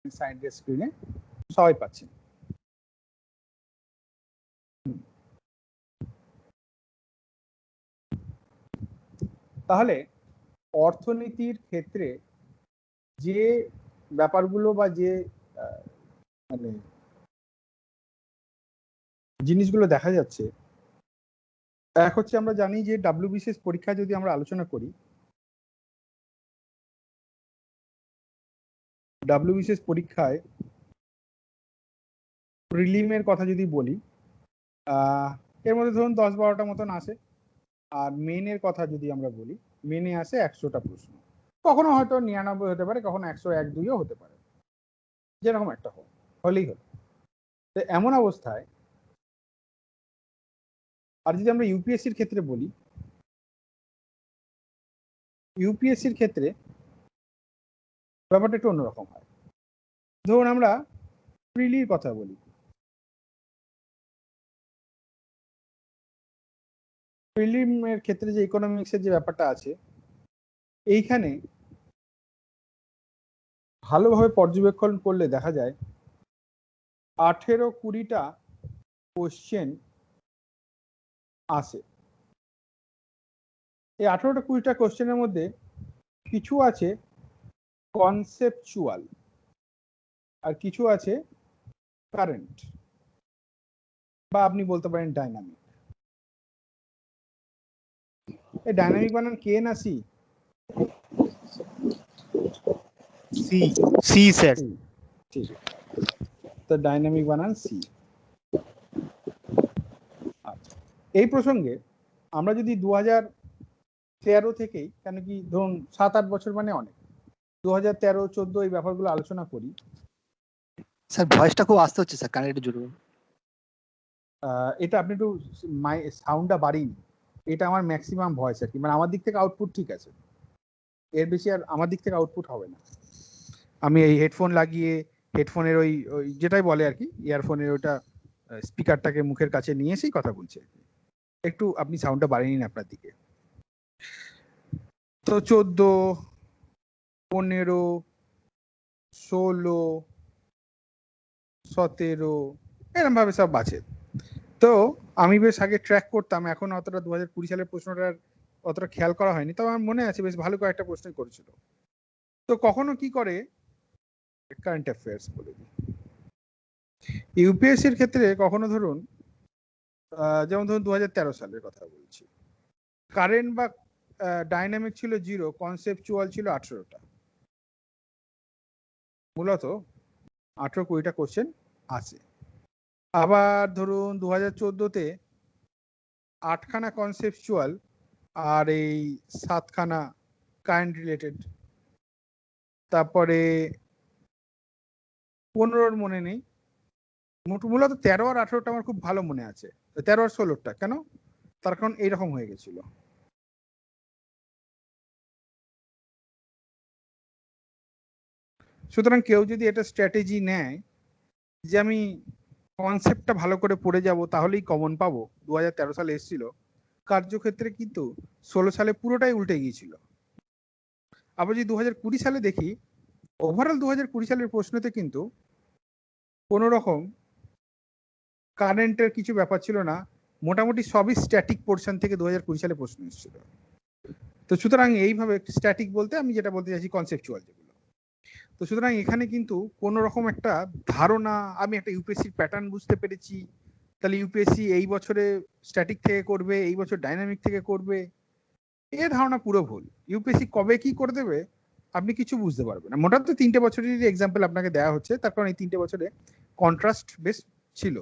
সাইডের স্ক্রিনে সবাই পাচ্ছেন। তাহলে অর্থনীতির ক্ষেত্রে যে ব্যাপারগুলো বা যে মানে জিনিসগুলো দেখা যাচ্ছে, এক হচ্ছে আমরা জানি যে ডাব্লিউবিসিএস পরীক্ষা যদি আমরা আলোচনা করি, ডাব্লিউবিসিএস পরীক্ষায় প্রিলিমের কথা যদি বলি, এর মধ্যে ধরুন 10-12টা মতন আসে। আর মেনের কথা যদি আমরা বলি, মেনে আসে 100টা প্রশ্ন, কখনো হয়তো 99 হতে পারে, কখনো 101-2ও হতে পারে, যেরকম একটা হলেই হলো। তো এমন অবস্থায় আর যদি আমরা ইউপিএসসির ক্ষেত্রে বলি, ইউপিএসসির ক্ষেত্রে ব্যাপারটা একটু অন্যরকম হয়। ধরুন আমরা প্রিলির কথা বলি, প্রিলিমের ক্ষেত্রে যে ইকোনমিক্সের যে ব্যাপারটা আছে, এইখানে ভালোভাবে পর্যবেক্ষণ করলে দেখা যায় 18-20টা কোশ্চেন আসে। এই 18-20টা কোশ্চেনের মধ্যে কিছু আছে কনসেপচুয়াল আর কিছু আছে কারেন্ট, বা আপনি বলতে পারেন ডাইনামিক। এই ডাইনামিক বানান কে না সি? সি। C sir. ঠিক আছে, তো ডাইনামিক বানান সি। আচ্ছা, এই প্রসঙ্গে আমরা যদি 2013 থেকেই, কেন কি ধরুন 7-8 বছর মানে অনেক, 2013-14 এই ব্যাপারগুলো আলোচনা করি। স্যার ভয়েসটা খুব আস্তে হচ্ছে স্যার, কানে একটু জোরে বলুন। এটা আপনি একটু সাউন্ডটা বাড়িয়ে নিন, এটা আমার ম্যাক্সিমাম ভয়েস আর কি, মানে আমার দিক থেকে আউটপুট ঠিক আছে, এর বেশি আর আমার দিক থেকে আউটপুট হবে না। আমি এই হেডফোন লাগিয়ে, হেডফোনের ওই যেটাই বলে আর কি, ইয়ারফোনের ওইটা স্পিকারটাকে মুখের কাছে নিয়ে এসেই কথা বলছে। একটু আপনি সাউন্ডটা বাড়িয়ে নিন আপনার দিকে। তো 14, 15, 16, 17 এরকম ভাবে সব আছে। তো আমি বেশ আগে ট্র্যাক করতাম, এখন অতটা 2020 সালের প্রশ্নটার অতটা খেয়াল করা হয়নি, তবে আমার মনে আছে বেশ ভালো কয়েকটা প্রশ্ন করেছিল। তো কখনো কি করে, কারেন্ট অ্যাফেয়ার্স বলে দিই, ইউপিএসসির ক্ষেত্রে কখনো ধরুন যেমন ধরুন 2013 সালের কথা বলছি, কারেন্ট বা ডাইনামিক ছিল 0, কনসেপচুয়াল ছিল 18টা, মূলত 18-20টা কোশ্চেন আছে। আবার ধরুন 2014-তে 8খানা কনসেপচুয়াল আর এই 7খানা কারেন্ট রিলেটেড। তারপরে 15-র মনে নেই, মূলত 13 আর 18টা আমার খুব ভালো মনে আছে। 13 আর 16টা কেন, তার কারণ এইরকম হয়ে গেছিল। সুতরাং কেউ যদি এটা স্ট্র্যাটেজি নেয় যে আমি কনসেপ্টটা ভালো করে পড়ে যাব তাহলেই কমন পাবো, 2013 সালে এসেছিল, কার্যক্ষেত্রে কিন্তু 16 সালে পুরোটাই উল্টে গিয়েছিল। আবার যদি 2020 সালে দেখি, ওভারঅল 2020 সালের প্রশ্নতে কিন্তু কোনো রকম কারেন্টের কিছু ব্যাপার ছিল না, মোটামুটি সবই স্ট্যাটিক পোর্শন থেকে 2020 সালে প্রশ্ন এসেছিল। তো সুতরাং এইভাবে স্ট্যাটিক বলতে আমি যেটা বলতে চাইছি কনসেপচুয়াল যেগুলো। তো সুতরাং এখানে কিন্তু কোনো রকম একটা ধারণা, আমি একটা ইউপিএসসির প্যাটার্ন বুঝতে পেরেছি, তাহলে ইউপিএসসি এই বছরে স্ট্যাটিক থেকে করবে, এই বছর ডাইনামিক থেকে করবে, এই ধারণা পুরো ভুল। ইউপিএসসি কবে কি করে দেবে আপনি কিছু বুঝতে পারবেন না। মোটামুটি 3টে বছরের এক্সাম্পল আপনাকে দেওয়া হচ্ছে, তার কারণ এই 3টে বছরে কন্ট্রাস্ট বেশ ছিল,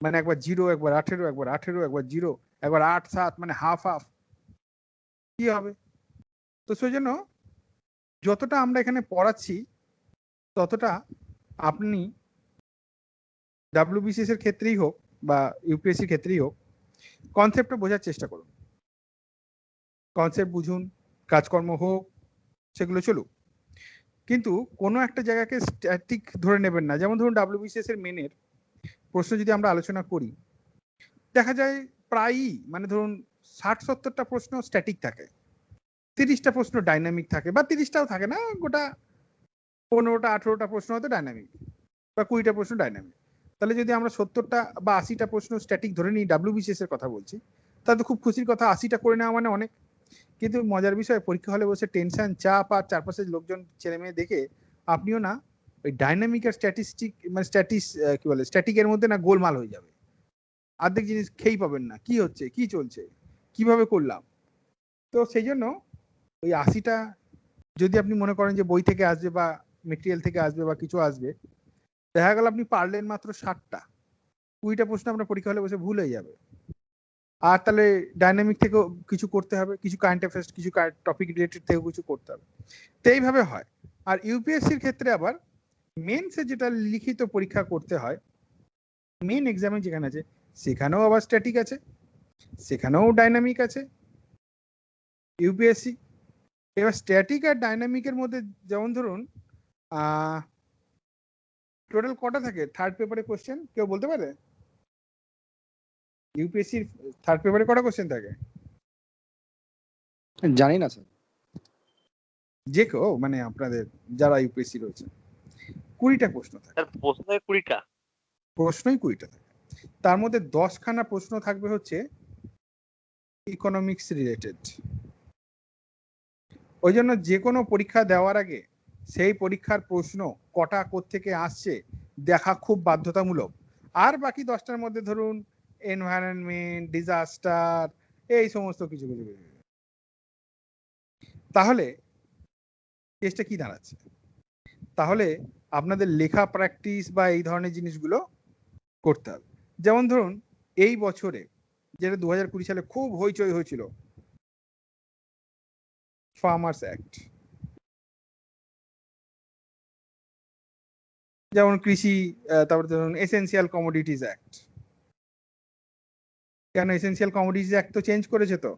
মানে একবার 0, একবার 18, একবার 18, একবার 0, একবার 8, 7, মানে হাফ হাফ, কি হবে? তো সেই জন্য যতটা আমরা এখানে পড়াচ্ছি ততটা আপনি ডাব্লিউবিসিএস এর ক্ষেত্রেই হোক বা ইউপিএসসির ক্ষেত্রেই হোক, কনসেপ্টটা বোঝার চেষ্টা করুন, কনসেপ্ট বুঝুন, কাজকর্ম হোক, সেগুলো চলুক, কিন্তু কোনো একটা জায়গাকে স্ট্যাটিক ধরে নেবেন না। যেমন ধরুন ডাব্লিউবিসিএস এর মেনের প্রশ্ন যদি আমরা আলোচনা করি, দেখা যায় প্রায়ই মানে ধরুন 60-70টা প্রশ্ন স্ট্যাটিক থাকে, 30টা প্রশ্ন ডাইনামিক থাকে, বা 30টাও থাকে না, গোটা 15টা 18টা প্রশ্ন হয়তো ডাইনামিক, বা 20টা প্রশ্ন ডাইনামিক। তাহলে যদি আমরা 70টা বা 80টা প্রশ্ন স্ট্যাটিক ধরে নিই, WBCS এর কথা বলছি, তাহলে তো খুব খুশির কথা, 80টা করে নেওয়া মানে অনেক। কিন্তু মজার বিষয়, পরীক্ষা হলে বসে টেনশন, চাপ আর চারপাশের লোকজন ছেলে মেয়ে দেখে আপনিও না ওই ডাইনামিক আর স্ট্যাটিস্টিক মানে কি বলে স্ট্যাটিকের মধ্যে না গোলমাল হয়ে যাবে, অর্ধেক জিনিস খেয়েই পাবেন না, কি হচ্ছে কি চলছে কিভাবে করলাম। তো সেই জন্য ওই 80টা যদি আপনি মনে করেন যে বই থেকে আসবে বা মেটেরিয়াল থেকে আসবে বা কিছু আসবে, দেখা গেল আপনি পারলেন মাত্র 60টা, 20টা প্রশ্ন আপনার পরীক্ষা হলে বসে ভুল হয়ে যাবে। আর তাহলে ডাইনামিক থেকেও কিছু করতে হবে, কিছু কারেন্ট অ্যাফেয়ার্স, কিছু টপিক রিলেটেড থেকেও কিছু করতে হবে। তো এইভাবে হয়। আর ইউপিএসসির ক্ষেত্রে আবার মেন্সে যেটা লিখিত পরীক্ষা করতে হয়, মেন এক্সামে যেখানে আছে সেখানেও আবার স্ট্যাটিক আছে, সেখানেও ডাইনামিক আছে ইউপিএসসি। এবার স্ট্যাটিক আর ডাইনামিকের মধ্যে যেমন ধরুন টোটাল কটা থাকে থার্ড পেপারে কোশ্চেন, কেউ বলতে পারে? ইউপিএসসির থার্ড পেপারে কটা কোশ্চেন থাকে? জানি না স্যার। যে কেউ মানে আপনাদের যারা ইউপিএসসি রয়েছে, 20টা প্রশ্ন থাকে। স্যার প্রশ্ন থাকে 20টা? প্রশ্নই 20টা থাকে, তার মধ্যে 10খানা প্রশ্ন থাকবে হচ্ছে ইকোনমিক্স রিলেটেড। ওই জন্য যে কোনো পরীক্ষা দেওয়ার আগে সেই পরীক্ষার প্রশ্ন কটা কোত্থেকে আসছে দেখা খুব বাধ্যতামূলক। আর বাকি 10টার মধ্যে ধরুন এনভায়রনমেন্ট, ডিজাস্টার, এই সমস্ত কিছু কিছু কিছু। তাহলে কেসটা কি দাঁড়াচ্ছে? তাহলে আপনাদের লেখা প্র্যাকটিস বা এই ধরনের জিনিসগুলো করতে হবে। যেমন ধরুন এই বছরে যেটা 2020 সালে খুব হইচই হয়েছিল, ফার্মার্স অ্যাক্ট, যেমন কৃষি, তারপরে ধরুন এসেনশিয়াল কমোডিটিজ অ্যাক্ট। কেন এসেনশিয়াল কমোডিটিজ অ্যাক্ট তো চেঞ্জ করেছে, তো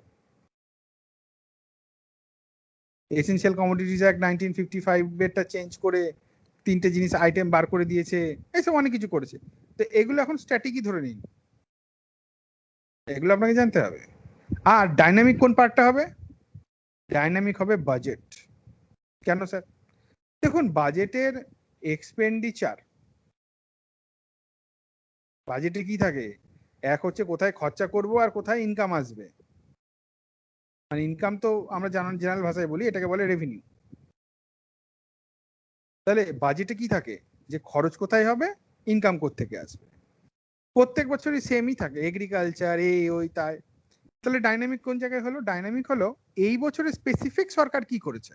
এসেনশিয়াল কমোডিটিজ অ্যাক্ট 1955 এরটা চেঞ্জ করে 3টে জিনিস আইটেম বার করে দিয়েছে, এইসব অনেক কিছু করেছে। তো এগুলো এখন স্ট্র্যাটেজি ধরে নিন, এগুলো আপনাকে জানতে হবে। আর ডাইনামিক কোন পার্টটা হবে? ডাইনামিক হবে বাজেট। কেন স্যার? দেখুন বাজেটের এক্সপেন্ডিচার, বাজেটে কি থাকে, এক হচ্ছে কোথায় খরচা করব আর কোথায় ইনকাম আসবে। মানে ইনকাম তো আমরা জেনারেল ভাষায় বলি, এটাকে বলে রেভিনিউ। তাহলে বাজেটে কি থাকে, যে খরচ কোথায় হবে, ইনকাম কোত্থেকে আসবে। প্রত্যেক বছরই সেমই থাকে, এগ্রিকালচার এই ওই তাই। তাহলে ডাইনামিক কোন জায়গায় হলো? ডাইনামিক হলো এই বছরে স্পেসিফিক সরকার কি করেছে।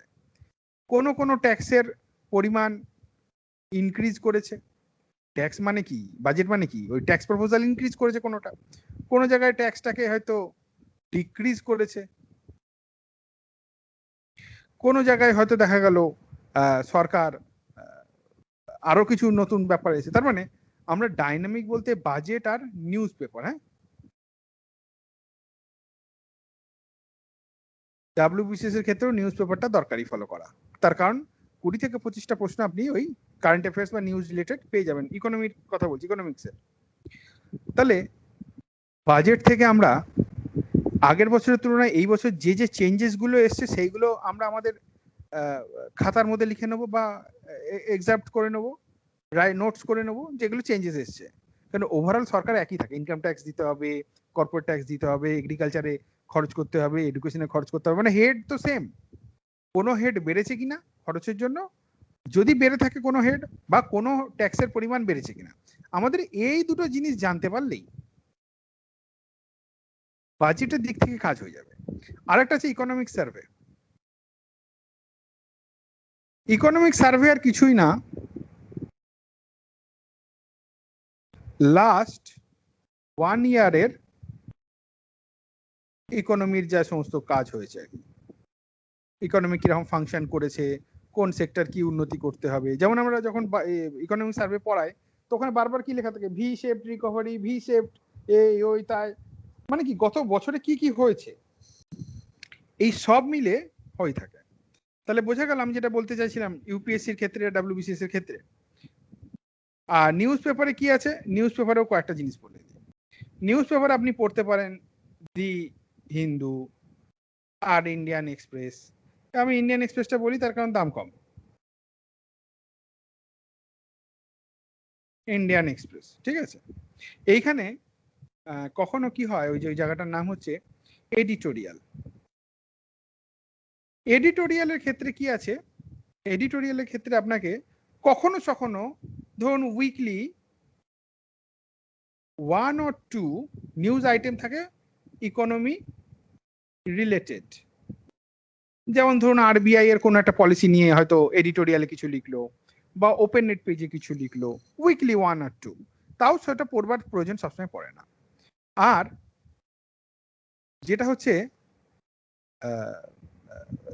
কোন ট্যাক্সের পরিমাণ ইনক্রিজ করেছে, ট্যাক্স মানে কি, বাজেট মানে কি, ওই ট্যাক্স প্রপোজাল ইনক্রিজ করেছে কোনোটা, কোন জায়গায় ট্যাক্সটাকে হয়তো ডিক্রিজ করেছে, কোন জায়গায় হয়তো দেখা গেল সরকার আরো কিছু নতুন ব্যাপার এসেছে। তার মানে আমরা ডাইনামিক বলতে বাজেট আর নিউজ পেপার, হ্যাঁ, ডাব্লিউবিসিএস এর ক্ষেত্রেও নিউজ পেপারটা দরকারি ফলো করা। তার কারণ 20 থেকে 25টা প্রশ্ন আপনি ওই কারেন্ট অ্যাফেয়ার্স বা নিউজ রিলেটেড পেয়ে যাবেন। ইকোনমির কথা বলছি, ইকোনমিক্সের। তাহলে বাজেট থেকে আমরা আগের বছরের তুলনায় এই বছর যে যে চেঞ্জেস গুলো এসছে সেইগুলো আমরা আমাদের খাতার মধ্যে লিখে নেবো বা এক্সাপ্ট করে নেবো, নোটস করে নেবো যেগুলো চেঞ্জেস এসছে। কারণ ওভারঅল সরকার একই থাকে, ইনকাম ট্যাক্স দিতে হবে, কর্পোরেট ট্যাক্স দিতে হবে, এগ্রিকালচারে খরচ করতে হবে, এডুকেশনে খরচ করতে হবে, মানে হেড তো সেম। কোনো হেড বেড়েছে কিনা খরচের জন্য, যদি বেড়ে থাকে কোনো হেড, বা কোনো ট্যাক্সের পরিমাণ বেড়েছে কিনা, আমাদের এই দুটো জিনিস জানতে পারলেই বাজেটের দিক থেকে কাজ হয়ে যাবে। আরেকটা আছে ইকোনমিক সার্ভে। ইকোনমিক সার্ভে আর কিছুই না, লাস্ট 1 ইয়ারের ইকোনমির যা সমস্ত কাজ হয়েছে, ইকোনমি কিরকম ফাংশন করেছে, কোন সেক্টর কি উন্নতি করতে হবে। যেমন আমরা যখন ইকোনমিক সার্ভে পড়াই, তখন বারবার কি লেখা থাকে, V shaped recovery, V shaped এই ওই তাই, মানে কি গত বছরে কি কি হয়েছে, এই সব মিলে হয়ে থাকে। তাহলে বোঝা গেল আমি যেটা বলতে চাইছিলাম ইউপিএসসির ক্ষেত্রে, ডাব্লিউবিসিএস এর ক্ষেত্রে। আর নিউজ পেপারে কি আছে, নিউজ পেপারেও কয়েকটা জিনিস বলে দিই। নিউজ পেপার আপনি পড়তে পারেন দি হিন্দু আর ইন্ডিয়ান এক্সপ্রেস। আমি ইন্ডিয়ান এক্সপ্রেসটা বলি তার কারণ দাম কম, ইন্ডিয়ান এক্সপ্রেস, ঠিক আছে। এইখানে কখনো কি হয়, ওই যে ওই জায়গাটার নাম হচ্ছে এডিটোরিয়াল। এডিটোরিয়ালের ক্ষেত্রে কি আছে, এডিটোরিয়ালের ক্ষেত্রে আপনাকে কখনো কখনো ধরুন উইকলি 1 or 2 নিউজ আইটেম থাকে ইকোনমি রিলেটেড। যেমন ধরুন আরবিআই এর কোনো একটা পলিসি নিয়ে হয়তো এডিটোরিয়ালে কিছু লিখলো, বা ওপেন নেট পেজে কিছু লিখলো, উইকলি 1 or 2, তাও সেটা পড়বার প্রয়োজন সবসময় পড়ে না। আর যেটা হচ্ছে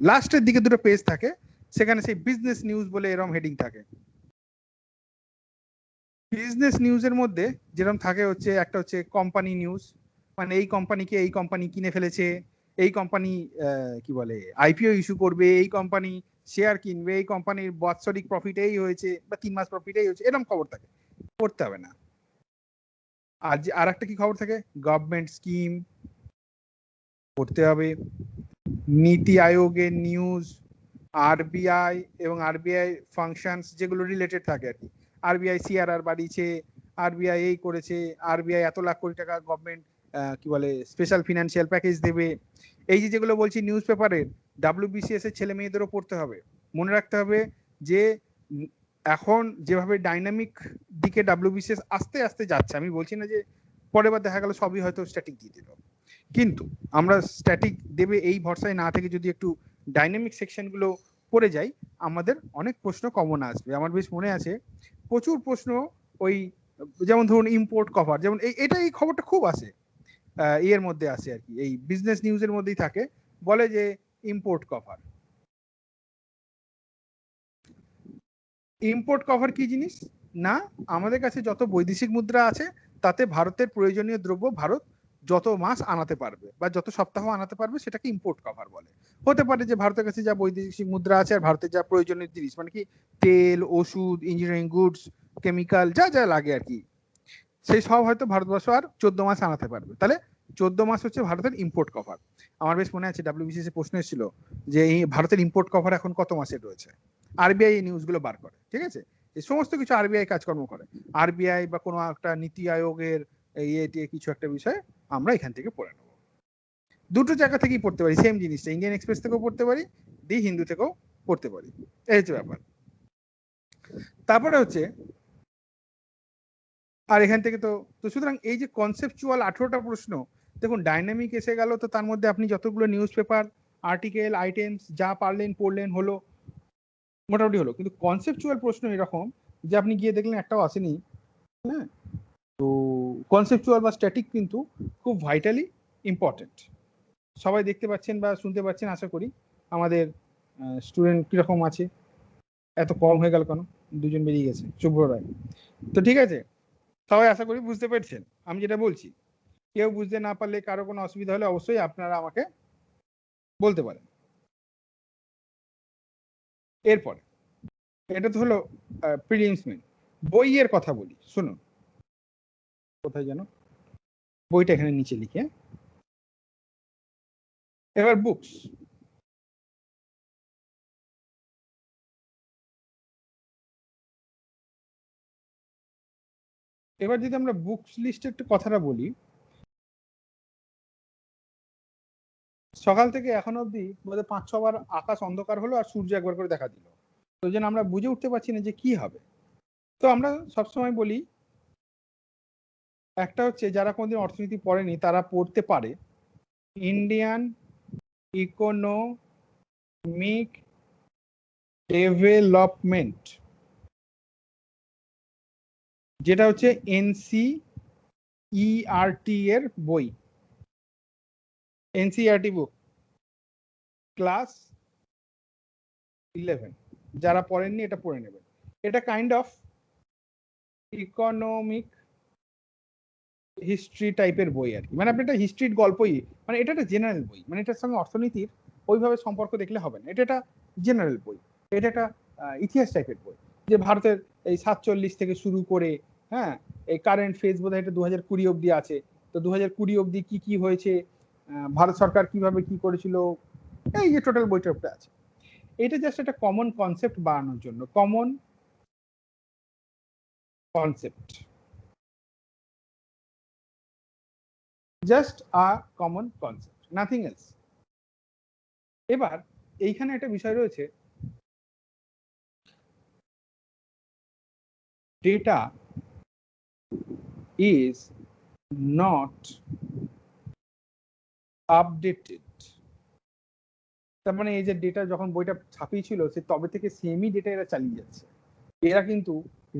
লাস্টের দিকে দুটো পেজ থাকে, সেখানে সেই বিজনেস নিউজ বলে এরকম হেডিং থাকে। বিজনেস নিউজের মধ্যে যেরকম থাকে হচ্ছে একটা হচ্ছে কোম্পানি নিউজ, মানে এই কোম্পানিকে এই কোম্পানি কিনে ফেলেছে, এই কোম্পানি কি বলে আইপিও ইস্যু করবে, এই কোম্পানি শেয়ার কিনবে, এই কোম্পানির বাৎসরিক প্রফিট এই হয়েছে বা 3 মাস প্রফিট এই হয়েছে, এরকম খবর থাকে, পড়তে হবে না। আর যে আর একটা কি খবর থাকে, গভর্নমেন্ট স্কিম পড়তে হবে, নীতি আয়োগের নিউজ, আরবিআই এবং আরবিআই ফাংশনস যেগুলো রিলেটেড থাকে আর কি। আরবিআই সিআরআর বাড়িয়েছে, আরবিআই এই করেছে, আরবিআই এত লাখ কোটি টাকা গভর্নমেন্ট কি বলে স্পেশাল ফিনান্সিয়াল প্যাকেজ দেবে, এই যে যেগুলো বলছি নিউজ পেপারের, ডাব্লিউবিসিএস এর ছেলে মেয়েদেরও পড়তে হবে। মনে রাখতে হবে যে এখন যেভাবে ডাইনামিক দিকে ডাব্লিউবিসিএস আস্তে আস্তে যাচ্ছে, আমি বলছি না যে পরের বার দেখা গেল সবই হয়তো স্ট্যাটিক দিয়ে দিল, কিন্তু আমরা স্ট্যাটিক দেবে এই ভরসায় না থেকে যদি একটু ডাইনামিক সেকশনগুলো পড়ে যাই, আমাদের অনেক প্রশ্ন কমন আসবে। আমার বেশ মনে আছে প্রচুর প্রশ্ন, ওই যেমন ধরুন ইম্পোর্ট কভার, যেমন এই খবরটা খুব আসে, এর মধ্যে আসে আর কি, এই বিজনেস নিউজের মধ্যেই থাকে, বলে যে ইম্পোর্ট কভার। ইম্পোর্ট কভার কি জিনিস না, আমাদের কাছে যত বৈদেশিক মুদ্রা আছে তাতে ভারতের প্রয়োজনীয় দ্রব্য ভারত যত মাস আনাতে পারবে বা যত সপ্তাহ আনাতে পারবে সেটাকে ইম্পোর্ট কভার বলে। হতে পারে যে ভারতের কাছে যা বৈদেশিক মুদ্রা আছে আর ভারতের যা প্রয়োজনীয় জিনিস, মানে কি তেল, ওষুধ, ইঞ্জিনিয়ারিং গুডস, কেমিক্যাল, যা যা লাগে আর কি, সেই সব হয়তো ভারতবর্ষ আর 14 মাস আনাতে পারবে, তাহলে 14 মাস হচ্ছে ভারতের ইম্পোর্ট কভার। আমার বেশ মনে আছে ডাব্লিউবিসিএস এর প্রশ্ন এসেছিল যে এই ভারতের ইম্পোর্ট কভার এখন কত মাসের রয়েছে। আরবিআই এই নিউজগুলো বার করে, ঠিক আছে, এই সমস্ত কিছু আরবিআই কাজকর্ম করে। আরবিআই বা কোনো একটা নীতি আয়োগের ইয়ে কিছু একটা বিষয় আমরা এখান থেকে পড়ে নেব। দুটো জায়গা থেকেই পড়তে পারি সেম জিনিসটা, ইন্ডিয়ান এক্সপ্রেস থেকেও পড়তে পারি, দি হিন্দু থেকেও পড়তে পারি, এই হচ্ছে ব্যাপার। তারপরে হচ্ছে আর এখান থেকে তো তো সুতরাং এই যে কনসেপচুয়াল 18টা প্রশ্ন, দেখুন ডাইনামিক এসে গেল, তো তার মধ্যে আপনি যতগুলো নিউজ পেপার আর্টিকেল আইটেমস যা পারলেন পড়লেন, হলো মোটামুটি হলো, কিন্তু কনসেপচুয়াল প্রশ্ন এরকম যে আপনি গিয়ে দেখলেন একটাও আসেনি। হ্যাঁ, তো কনসেপচুয়াল বা স্ট্যাটিক কিন্তু খুব ভাইটালি ইম্পর্টেন্ট। সবাই দেখতে পাচ্ছেন বা শুনতে পাচ্ছেন আশা করি। আমাদের স্টুডেন্ট কিরকম আছে, এত কম হয়ে গেল কেন, দুজন বেরিয়ে গেছে, শুভ্র রায়। তো ঠিক আছে, সবাই আশা করি বুঝতে পেরেছেন আমি যেটা বলছি। কেউ বুঝতে না পারলে, কারো কোনো অসুবিধা হলে অবশ্যই আপনারা আমাকে বলতে পারেন। এরপরে এটা তো হলো প্রিলিমস মেন। বইয়ের কথা বলি, শুনুন, কোথায় যেন বইটা এখানে নিচে লিখে, এবার বুকস। এবার যদি আমরা বুকস লিস্টে একটু কথাটা বলি, সকাল থেকে এখন অবধি বোধহয় 5-6 বার আকাশ অন্ধকার হলো আর সূর্য একবার করে দেখা দিল, তো যেন আমরা বুঝে উঠতে পারছি না যে কি হবে। তো আমরা সবসময় বলি, একটা হচ্ছে যারা কোনোদিন অর্থনীতি পড়েনি তারা পড়তে পারে ইন্ডিয়ান ইকোনমিক ডেভেলপমেন্ট, যেটা হচ্ছে এনসিইআরটি এর বই, এনসিইআরটি বুক, ক্লাস 11। যারা পড়েননি এটা পড়ে নেবেন। এটা কাইন্ড অফ ইকোনমিক হিস্ট্রি টাইপের বই আর কি, মানে আপনি একটা হিস্ট্রির গল্পই, মানে এটা একটা জেনারেল বই, মানে এটার সঙ্গে অর্থনীতির ওইভাবে সম্পর্ক দেখলে হবে না, এটা একটা জেনারেল বই, এটা একটা ইতিহাস টাইপের বই, যে ভারতের এই 47 থেকে শুরু করে, হ্যাঁ, এই কারেন্ট ফেজ বোধহয় এটা 2020 অব্দি আছে, তো 2020 অব্দি কি কি হয়েছে, ভারত সরকার কিভাবে কি করেছিল, এই যে টোটাল বইটার উপরে আছে। এটা জাস্ট একটা কমন কনসেপ্ট বানানোর জন্য, common concept, just a common concept, nothing else. এবার এইখানে একটা বিষয় রয়েছে, data is not updated. তার মানে এই যে ডেটা যখন বইটা ছাপিয়েছিল সে তবে থেকে সেমই ডেটা এরা চালিয়ে যাচ্ছে, এরা কিন্তু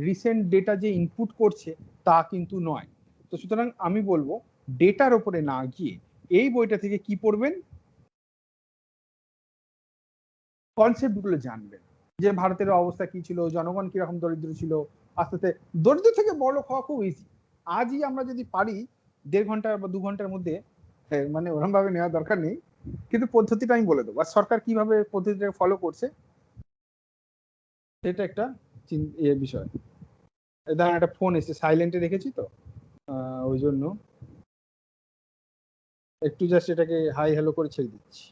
রিসেন্ট ডেটা যে ইনপুট করছে তা কিন্তু নয়। তো সুতরাং আমি বলবো ডেটার উপরে না গিয়ে এই বইটা থেকে কি পড়বেন, কনসেপ্ট গুলো জানবেন, যে ভারতের অবস্থা কি ছিল, জনগণ কিরকম দরিদ্র ছিল, আস্তে আস্তে দরিদ্র থেকে বড় হওয়া খুব ইজি। আজই আমরা যদি পারি 1.5 ঘন্টা বা 2 ঘন্টার মধ্যে, মানে ওরকম ভাবে নেওয়া দরকার নেই, কিন্তু পদ্ধতিটা আমি বলে দেবো, আর সরকার কিভাবে পদ্ধতিটা ফলো করছে এটা একটা বিষয়। ধরেন একটা ফোন এসে সাইলেন্টে রেখেছি, তো ওই জন্য একটু জাস্ট এটাকে হাই হ্যালো করে ছেড়ে দিচ্ছি।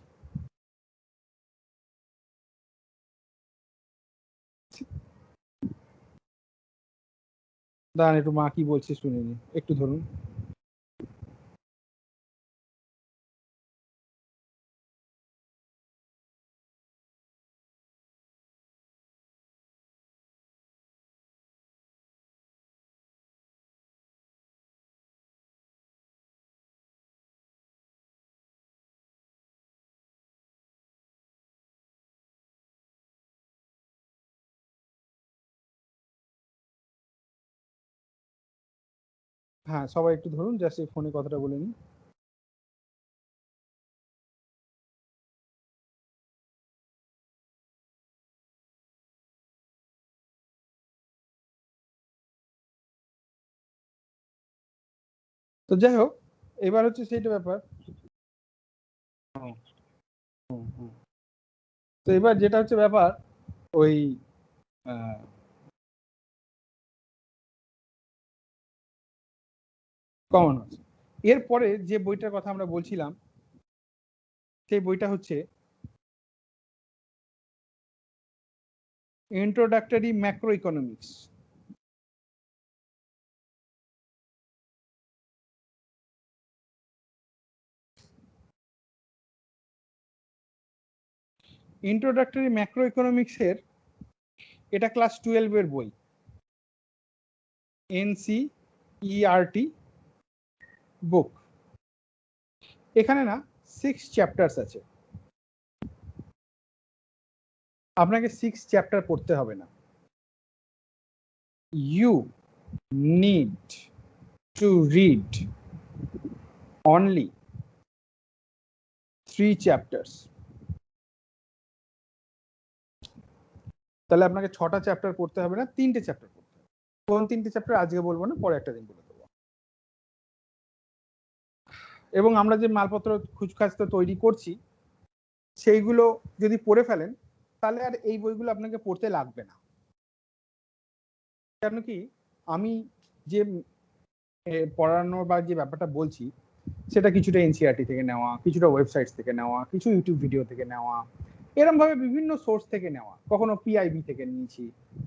দাঁড়ান একটু মা কি বলছে শুনে নি, একটু ধরুন। হ্যাঁ সবাই একটু ধরুন, জাস্ট এই ফোনে কথাটা বলে নিই। তো যাই হোক, এবার হচ্ছে সেইটা ব্যাপার। তো এবার যেটা হচ্ছে ব্যাপার, ওই কমন হচ্ছে। এরপরে যে বইটার কথা আমরা বলছিলাম সেই বইটা হচ্ছে introductory macroeconomics. Introductory macroeconomics এর এটা ক্লাস 12 এর বই, NCERT বুক। এখানে না 6 চ্যাপ্টার্স আছে, আপনাকে 6 চ্যাপ্টার পড়তে হবে না। You need to read only 3 chapters. তাহলে আপনাকে 6টা চ্যাপ্টার পড়তে হবে না, 3টে চ্যাপ্টার পড়তে হবে। কোন 3টে চ্যাপ্টার আজকে বলবো না, পরে একটা দিন বলে দেবো। এবং আমরা যে মালপত্র খুচখাচতে তৈরি করছি সেইগুলো যদি পড়ে ফেলেন তাহলে আর এই বইগুলো আপনাকে পড়তে লাগবে না। কেন কি, আমি যে পড়ানো বা যে ব্যাপারটা বলছি সেটা কিছুটা এনসিইআরটি থেকে নেওয়া, কিছুটা ওয়েবসাইট থেকে নেওয়া, কিছু ইউটিউব ভিডিও থেকে নেওয়া, এরকম ভাবে বিভিন্ন সোর্স থেকে নেওয়া, কখনো পিআইবি থেকে নিয়েছি,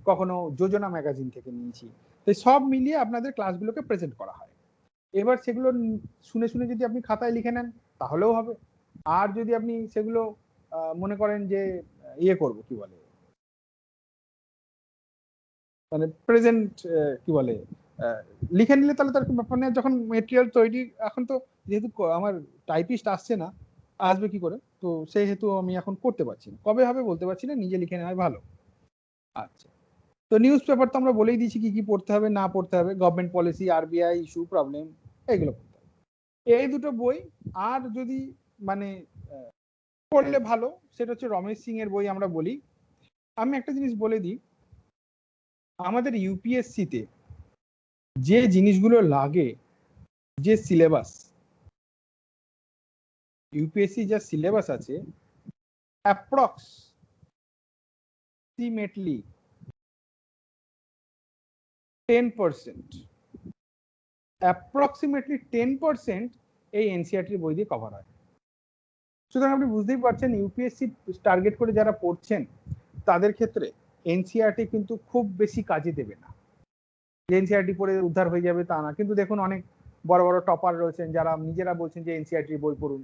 কখনো যোজনা ম্যাগাজিন থেকে নিয়েছি। তো সব মিলিয়ে আপনাদের ক্লাসগুলোকে প্রেজেন্ট করা হয়। এবার সেগুলো শুনে শুনে যদি আপনি খাতায় লিখে নেন তাহলেও হবে, আর যদি আপনি সেগুলো মনে করেন যে ইয়ে করব কি বলে, মানে প্রেজেন্ট কি বলে লিখে নিলে, তাহলে তার মানে যখন মেটেরিয়াল তৈরি, এখন তো যেহেতু আমার টাইপিস্ট আসছে না, আসবে কি করে, তো সেই হেতু আমি এখন করতে পারছি না, কবে হবে বলতে পারছি না, নিজে লিখে নেওয়াই ভালো। আচ্ছা, তো নিউজ পেপার তো আমরা বলেই দিয়েছি কি কি পড়তে হবে না পড়তে হবে, government policy, RBI issue, problem, এগুলো পড়তে হবে। এই দুটো বই। আর যদি মানে পড়লে ভালো সেটা হচ্ছে রমেশ সিং এর বই আমরা বলি। আমি একটা জিনিস বলে দিই, আমাদের ইউপিএসসি তে যে জিনিসগুলো লাগে, যে সিলেবাস, ইউপিএসসি যা সিলেবাস আছে অ্যাপ্রক্সিমেটলি 10% এই এনসিইআরটির বই দিয়ে কভার হয়। সুতরাং আপনি বুঝতেই পারছেন ইউপিএসসি টার্গেট করে যারা পড়ছেন তাদের ক্ষেত্রে এনসিইআরটি কিন্তু খুব বেশি কাজে দেবে না। যে এনসিআরটি পড়ে উদ্ধার হয়ে যাবে তা না, কিন্তু দেখুন অনেক বড় বড় টপার রয়েছেন যারা নিজেরা বলছেন যে এনসিআরটি বই পড়ুন,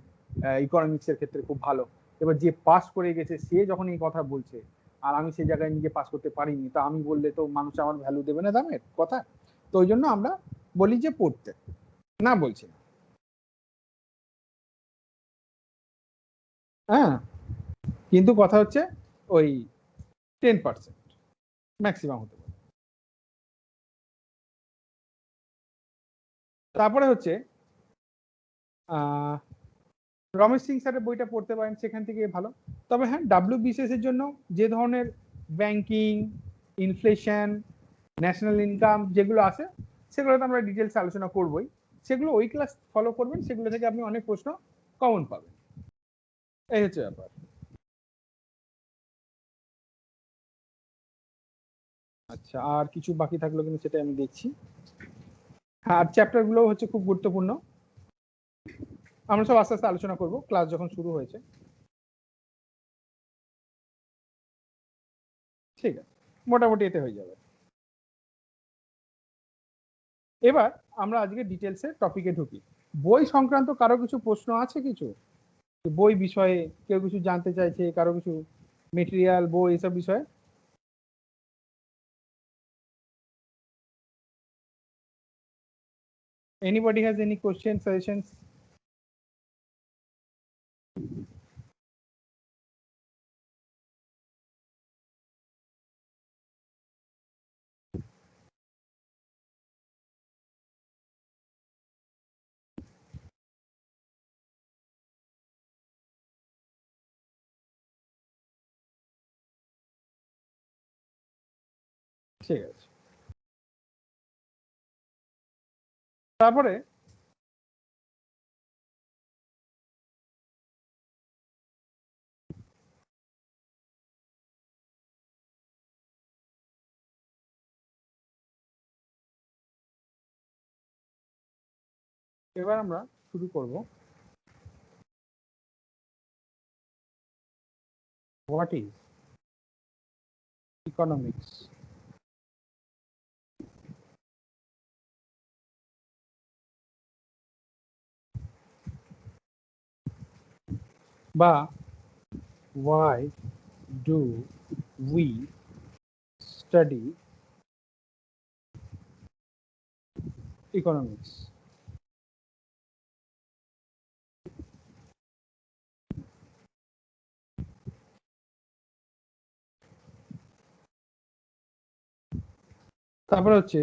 ইকোনমিক্স এর ক্ষেত্রে খুব ভালো। এবার যে পাস করে গেছে সে যখন এই কথা বলছে আর আমি সেই জায়গায় নিজে পাস করতে পারিনি, তা আমি বললে তো মানুষ আমার ভ্যালু দেবে না দামের কথা। তো ওই জন্য আমরা বলি যে পড়তে, না বলছি না। হ্যাঁ, কিন্তু কথা হচ্ছে ওই 10% ম্যাক্সিমাম হতে পারে। তারপরে হচ্ছে রমেশ সিং স্যারের বইটা পড়তে পারেন, সেখান থেকে ভালো। তবে হ্যাঁ, WBCS এর জন্য যে ধরনের ব্যাংকিং, ইনফ্লেশন, ন্যাশনাল ইনকাম যেগুলো আছে সেগুলো তো আমরা ডিটেলস আলোচনা করবই, সেগুলো ওই ক্লাস ফলো করবেন, সেগুলো থেকে আপনি অনেক প্রশ্ন কমন পাবেন। এই হচ্ছে ব্যাপার। আচ্ছা, আর কিছু বাকি থাকলো কিন্তু সেটা আমি দেখছি। হ্যাঁ, আর চ্যাপ্টার গুলো হচ্ছে খুব গুরুত্বপূর্ণ, আমরা সব আস্তে আস্তে আলোচনা করব ক্লাস যখন শুরু হয়েছে। ঠিক আছে, মোটামুটি এতে হয়ে যাবে। এবার আমরা আজকে ডিটেলসে টপিকে ঢুকি। বই সংক্রান্ত কারো কিছু প্রশ্ন আছে? কিছু বই বিষয়ে কেউ কিছু জানতে চাইছে, কারো কিছু মেটেরিয়াল, বই, এসব বিষয়ে? Anybody has any question, suggestions? ঠিক আছে, তারপরে এবার আমরা শুরু করব হোয়াট ইজ ইকোনমিক্স। বা why do we study economics? তারপরে হচ্ছে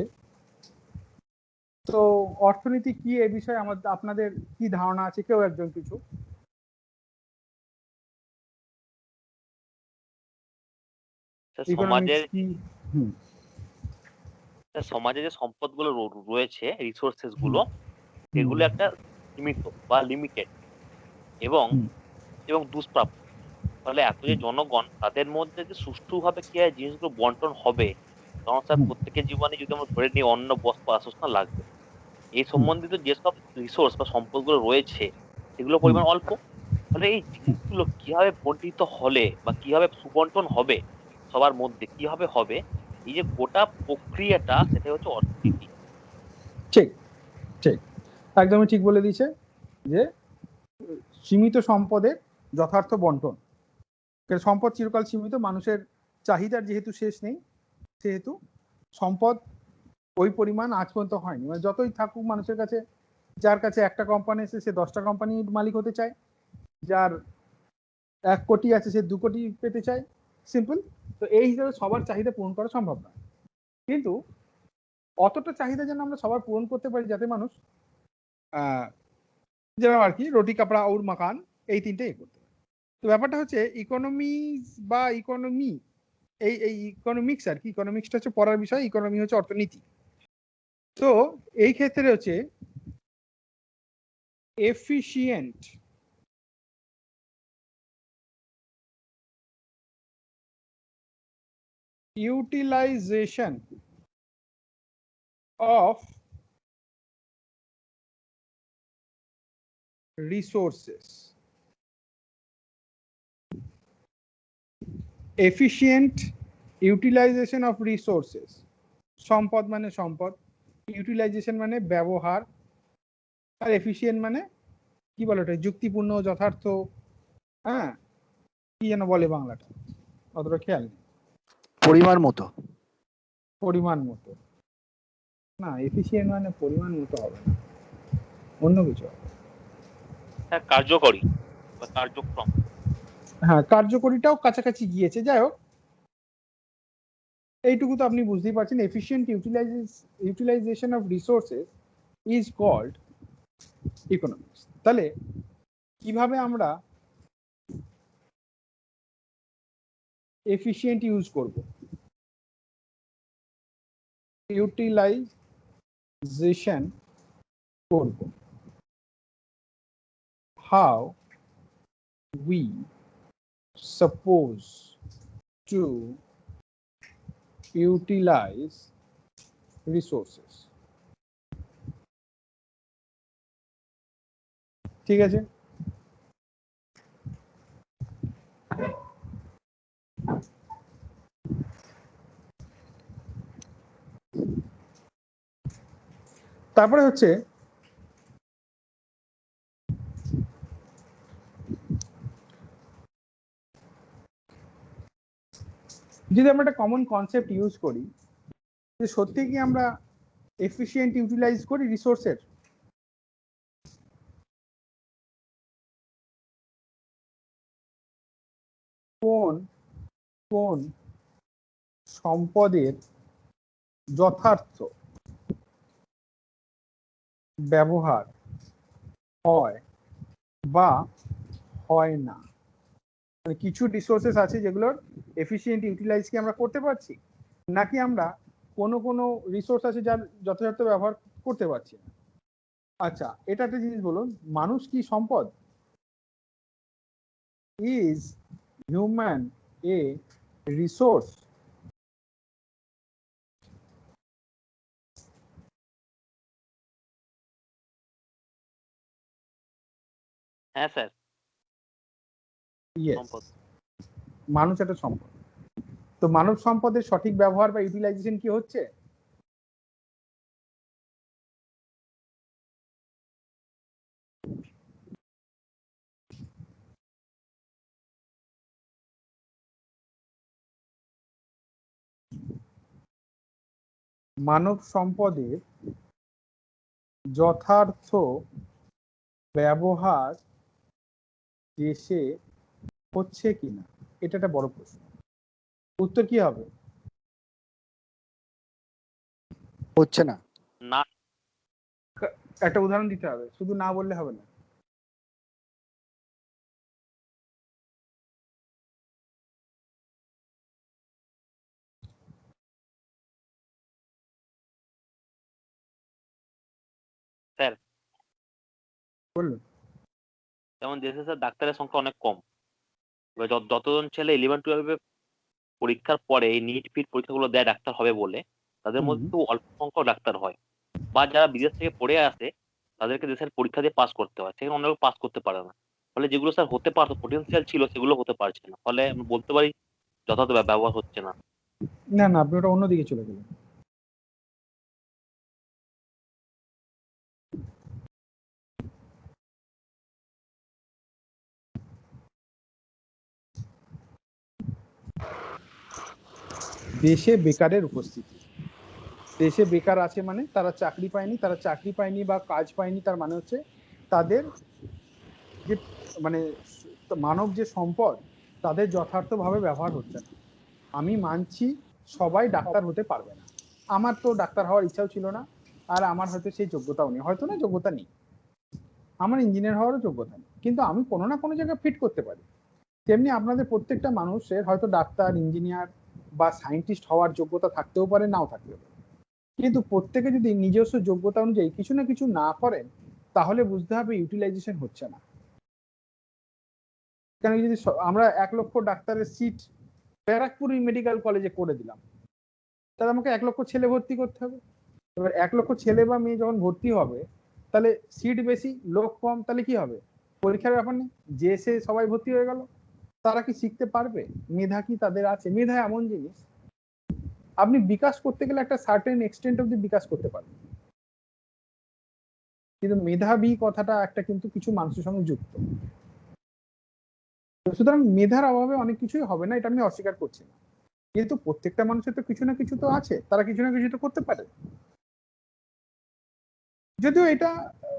তো অর্থনীতি কি, এই বিষয়ে আমাদের আপনাদের কি ধারণা আছে? কেউ একজন কিছু? ইকোনমিক্স সমাজের কি? সমাজে যে সম্পদগুলো রয়েছে, রিসোর্সেস গুলো, এগুলো একটা সীমিত বা লিমিটেড এবং এবং দুষ্প্রাপ্য। ফলে এত যে জনগণ, তাদের মধ্যে যে সুষ্ঠুভাবে কি হয় জিনিসগুলো বন্টন হবে, সংস্থার প্রত্যেকের জীবনে যদি আমরা ধরে নিই অন্ন, বস্ত্র, বাসস্থান লাগবে, এই সম্বন্ধিত যেসব রিসোর্স বা সম্পদগুলো রয়েছে সেগুলো পরিমাণ অল্প। ফলে এই জিনিসগুলো কিভাবে বন্টিত হলে বা কিভাবে সুবন্টন হবে সবার মধ্যে, কিভাবে হবে, এই যে গোটা প্রক্রিয়াটা, সেটাই হচ্ছে অর্থনীতি। ঠিক ঠিক, একদমই ঠিক বলে দিয়েছে যে সীমিত সম্পদের যথার্থ বন্টন। সম্পদ চিরকাল সীমিত, মানুষের চাহিদার যেহেতু শেষ নেই, সেহেতু সম্পদ ওই পরিমাণ আজ পর্যন্ত হয়নি। মানে যতই থাকুক মানুষের কাছে, যার কাছে একটা কোম্পানি আছে সে 10টা কোম্পানির মালিক হতে চায়, যার 1 কোটি আছে সে 2 কোটি পেতে চায়, সিম্পল। তো এই হিসাবে সবার চাহিদা পূরণ করা সম্ভব না, কিন্তু অতটা চাহিদা যেন আমরা সবার পূরণ করতে পারি যাতে মানুষ যেরকম আর কি রুটি কাপড়া और মাকান, এই তিনটে করতে পারে। তো ব্যাপারটা হচ্ছে ইকোনমিজ বা ইকোনমি, এই ইকোনমিক্স আর কি, ইকোনমিক্সটা হচ্ছে পড়ার বিষয়, ইকোনমি হচ্ছে অর্থনীতি। তো এই ক্ষেত্রে হচ্ছে efficient utilization of resources, efficient utilization of resources সম্পদ মানে সম্পদ, ইউটিলাইজেশন মানে ব্যবহার, আর এফিশিয়েন্ট মানে কি বলে ওটা, যুক্তিপূর্ণ, যথার্থ, হ্যাঁ কি যেন বলে বাংলাটা, অতটা খেয়াল নেই। পরিমাণ মতো। পরিমাণ মতো না, এফিশিয়েন্ট মানে পরিমাণ মতো হবে না, অন্য কিছু হবে। হ্যাঁ, কার্যকরী বা কার্যক্রম। হ্যাঁ, কার্যকরীটাও কাছাকাছি গিয়েছে। যাই হোক, এইটুকু তো আপনি বুঝতেই পারছেন, efficient utilization of resources is called economics. তাহলে কিভাবে আমরা এফিশিয়েন্ট ইউজ করব, ইউটিলাইজেশন করব, how we suppose to utilize resources, ঠিক আছে? তারপরে হচ্ছে যদি আমরা একটা কমন কনসেপ্ট ইউজ করি যে সত্যি কি আমরা এফিশিয়েন্ট ইউটিলাইজ করি রিসোর্সের, কোন কোন সম্পদের যথার্থ ব্যবহার হয় বা হয় না, মানে কিছু রিসোর্সেস আছে যেগুলোর এফিশিয়েন্ট ইউটিলাইজ কি আমরা করতে পারছি, নাকি আমরা কোনো রিসোর্স আছে যার যথাযথ ব্যবহার করতে পারছি না। আচ্ছা, এটা একটা জিনিস বলুন, মানুষ কি সম্পদ? Is human A resource? হ্যাঁ স্যার, ইয়েস, সম্পদ। মানুষ একটা সম্পদ। তো মানব সম্পদের সঠিক ব্যবহার বা ইউটিলাইজেশন কি হচ্ছে? মানব সম্পদের যথার্থ ব্যবহার দেশে হচ্ছে কিনা, এটা একটা বড় প্রশ্ন। উত্তর কি হবে? হচ্ছে না। না। একটা উদাহরণ দিতে হবে, শুধু না বললে হবে না। স্যার, বলুন। যেমন দেশে স্যার ডাক্তারের সংখ্যা অনেক কম। এবার যতজন ছেলে 11-12 পরীক্ষার পরে এই নিট ফিট পরীক্ষাগুলো দেয় ডাক্তার হবে বলে, তাদের মধ্যে তো অল্প সংখ্যক ডাক্তার হয়, বা যারা বিদেশ থেকে পড়ে আসে তাদেরকে দেশের পরীক্ষা দিয়ে পাস করতে হয়, সেখানে অনেক পাস করতে পারে না। ফলে যেগুলো স্যার হতে পারতো, পটেনশিয়াল ছিল, সেগুলো হতে পারছে না। ফলে আমি বলতে পারি যথাযথ ব্যবহার হচ্ছে না। না না, আপনি ওটা অন্যদিকে চলে গেলেন। দেশে বেকারের উপস্থিতি, দেশে বেকার আছে মানে তারা চাকরি পায়নি, তারা চাকরি পায়নি বা কাজ পায়নি, তার মানে হচ্ছে তাদের যে মানে মানব যে সম্পদ তাদের যথার্থভাবে ব্যবহার হচ্ছে না। আমি মানছি সবাই ডাক্তার হতে পারবে না, আমার তো ডাক্তার হওয়ার ইচ্ছাও ছিল না, আর আমার হয়তো সেই যোগ্যতাও নেই, হয়তো না যোগ্যতা নেই, আমার ইঞ্জিনিয়ার হওয়ারও যোগ্যতা নেই, কিন্তু আমি কোনো না কোনো জায়গায় ফিট করতে পারি। তেমনি আপনাদের প্রত্যেকটা মানুষের হয়তো ডাক্তার, ইঞ্জিনিয়ার বা সায়েন্টিস্ট হওয়ার যোগ্যতা থাকতেও পারে, নাও থাকতেও পারে, কিন্তু প্রত্যেকে যদি নিজস্ব যোগ্যতা অনুযায়ী কিছু না কিছু না করেন তাহলে বুঝতে হবে ইউটিলাইজেশন হচ্ছে না। কেন যদি আমরা 1 লক্ষ ডাক্তারের সিট ব্যারাকপুর মেডিকেল কলেজে করে দিলাম, তাহলে আমাকে 1 লক্ষ ছেলে ভর্তি করতে হবে। এবার 1 লক্ষ ছেলে বা মেয়ে যখন ভর্তি হবে, তাহলে সিট বেশি লোক কম, তাহলে কি হবে? পরীক্ষার ব্যাপার নেই, যে সে সবাই ভর্তি হয়ে গেল। তারা কি শিখতে পারবে? মেধা কি তাদের আছে? মেধা এমন জিনিস, আপনি বিকাশ করতে গেলে একটা সার্টেন এক্সটেন্ট অব্দি বিকাশ করতে পারবেন, কিন্তু মেধাবী কথাটা একটা কিন্তু কিছু মানুষের সঙ্গে যুক্ত। সুতরাং মেধার অভাবে অনেক কিছুই হবে না, এটা আমি অস্বীকার করছি না, কিন্তু প্রত্যেকটা মানুষের তো কিছু না কিছু তো আছে, তারা কিছু না কিছু তো করতে পারে। যদিও এটা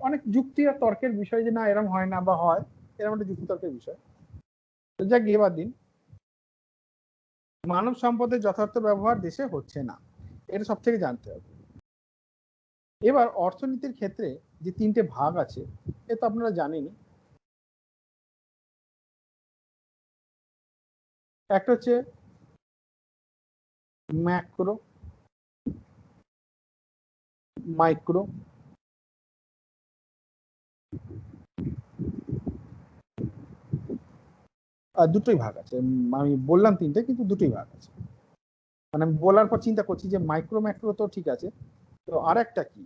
অনেক যুক্তি আর তর্কের বিষয় যে না এরকম হয় না বা হয়, এরকম একটা যুক্তি তর্কের বিষয়। যা গিয়ে বাদ দিন, মানব সম্পদের যথার্থ ব্যবহার দেশে হচ্ছে না, এটা সব থেকে জানতে হবে। এবার অর্থনীতির ক্ষেত্রে যে তিনটে ভাগ আছে এ তো আপনারা জানেনই। একটা হচ্ছে ম্যাক্রো, মাইক্রো, আর দুটোই ভাগ আছে। আমি বললাম তিনটে, কিন্তু দুটোই ভাগ আছে। মানে আমি বলার পর চিন্তা করছি যে মাইক্রো ম্যাক্রো তো ঠিক আছে, তো আর একটা কি,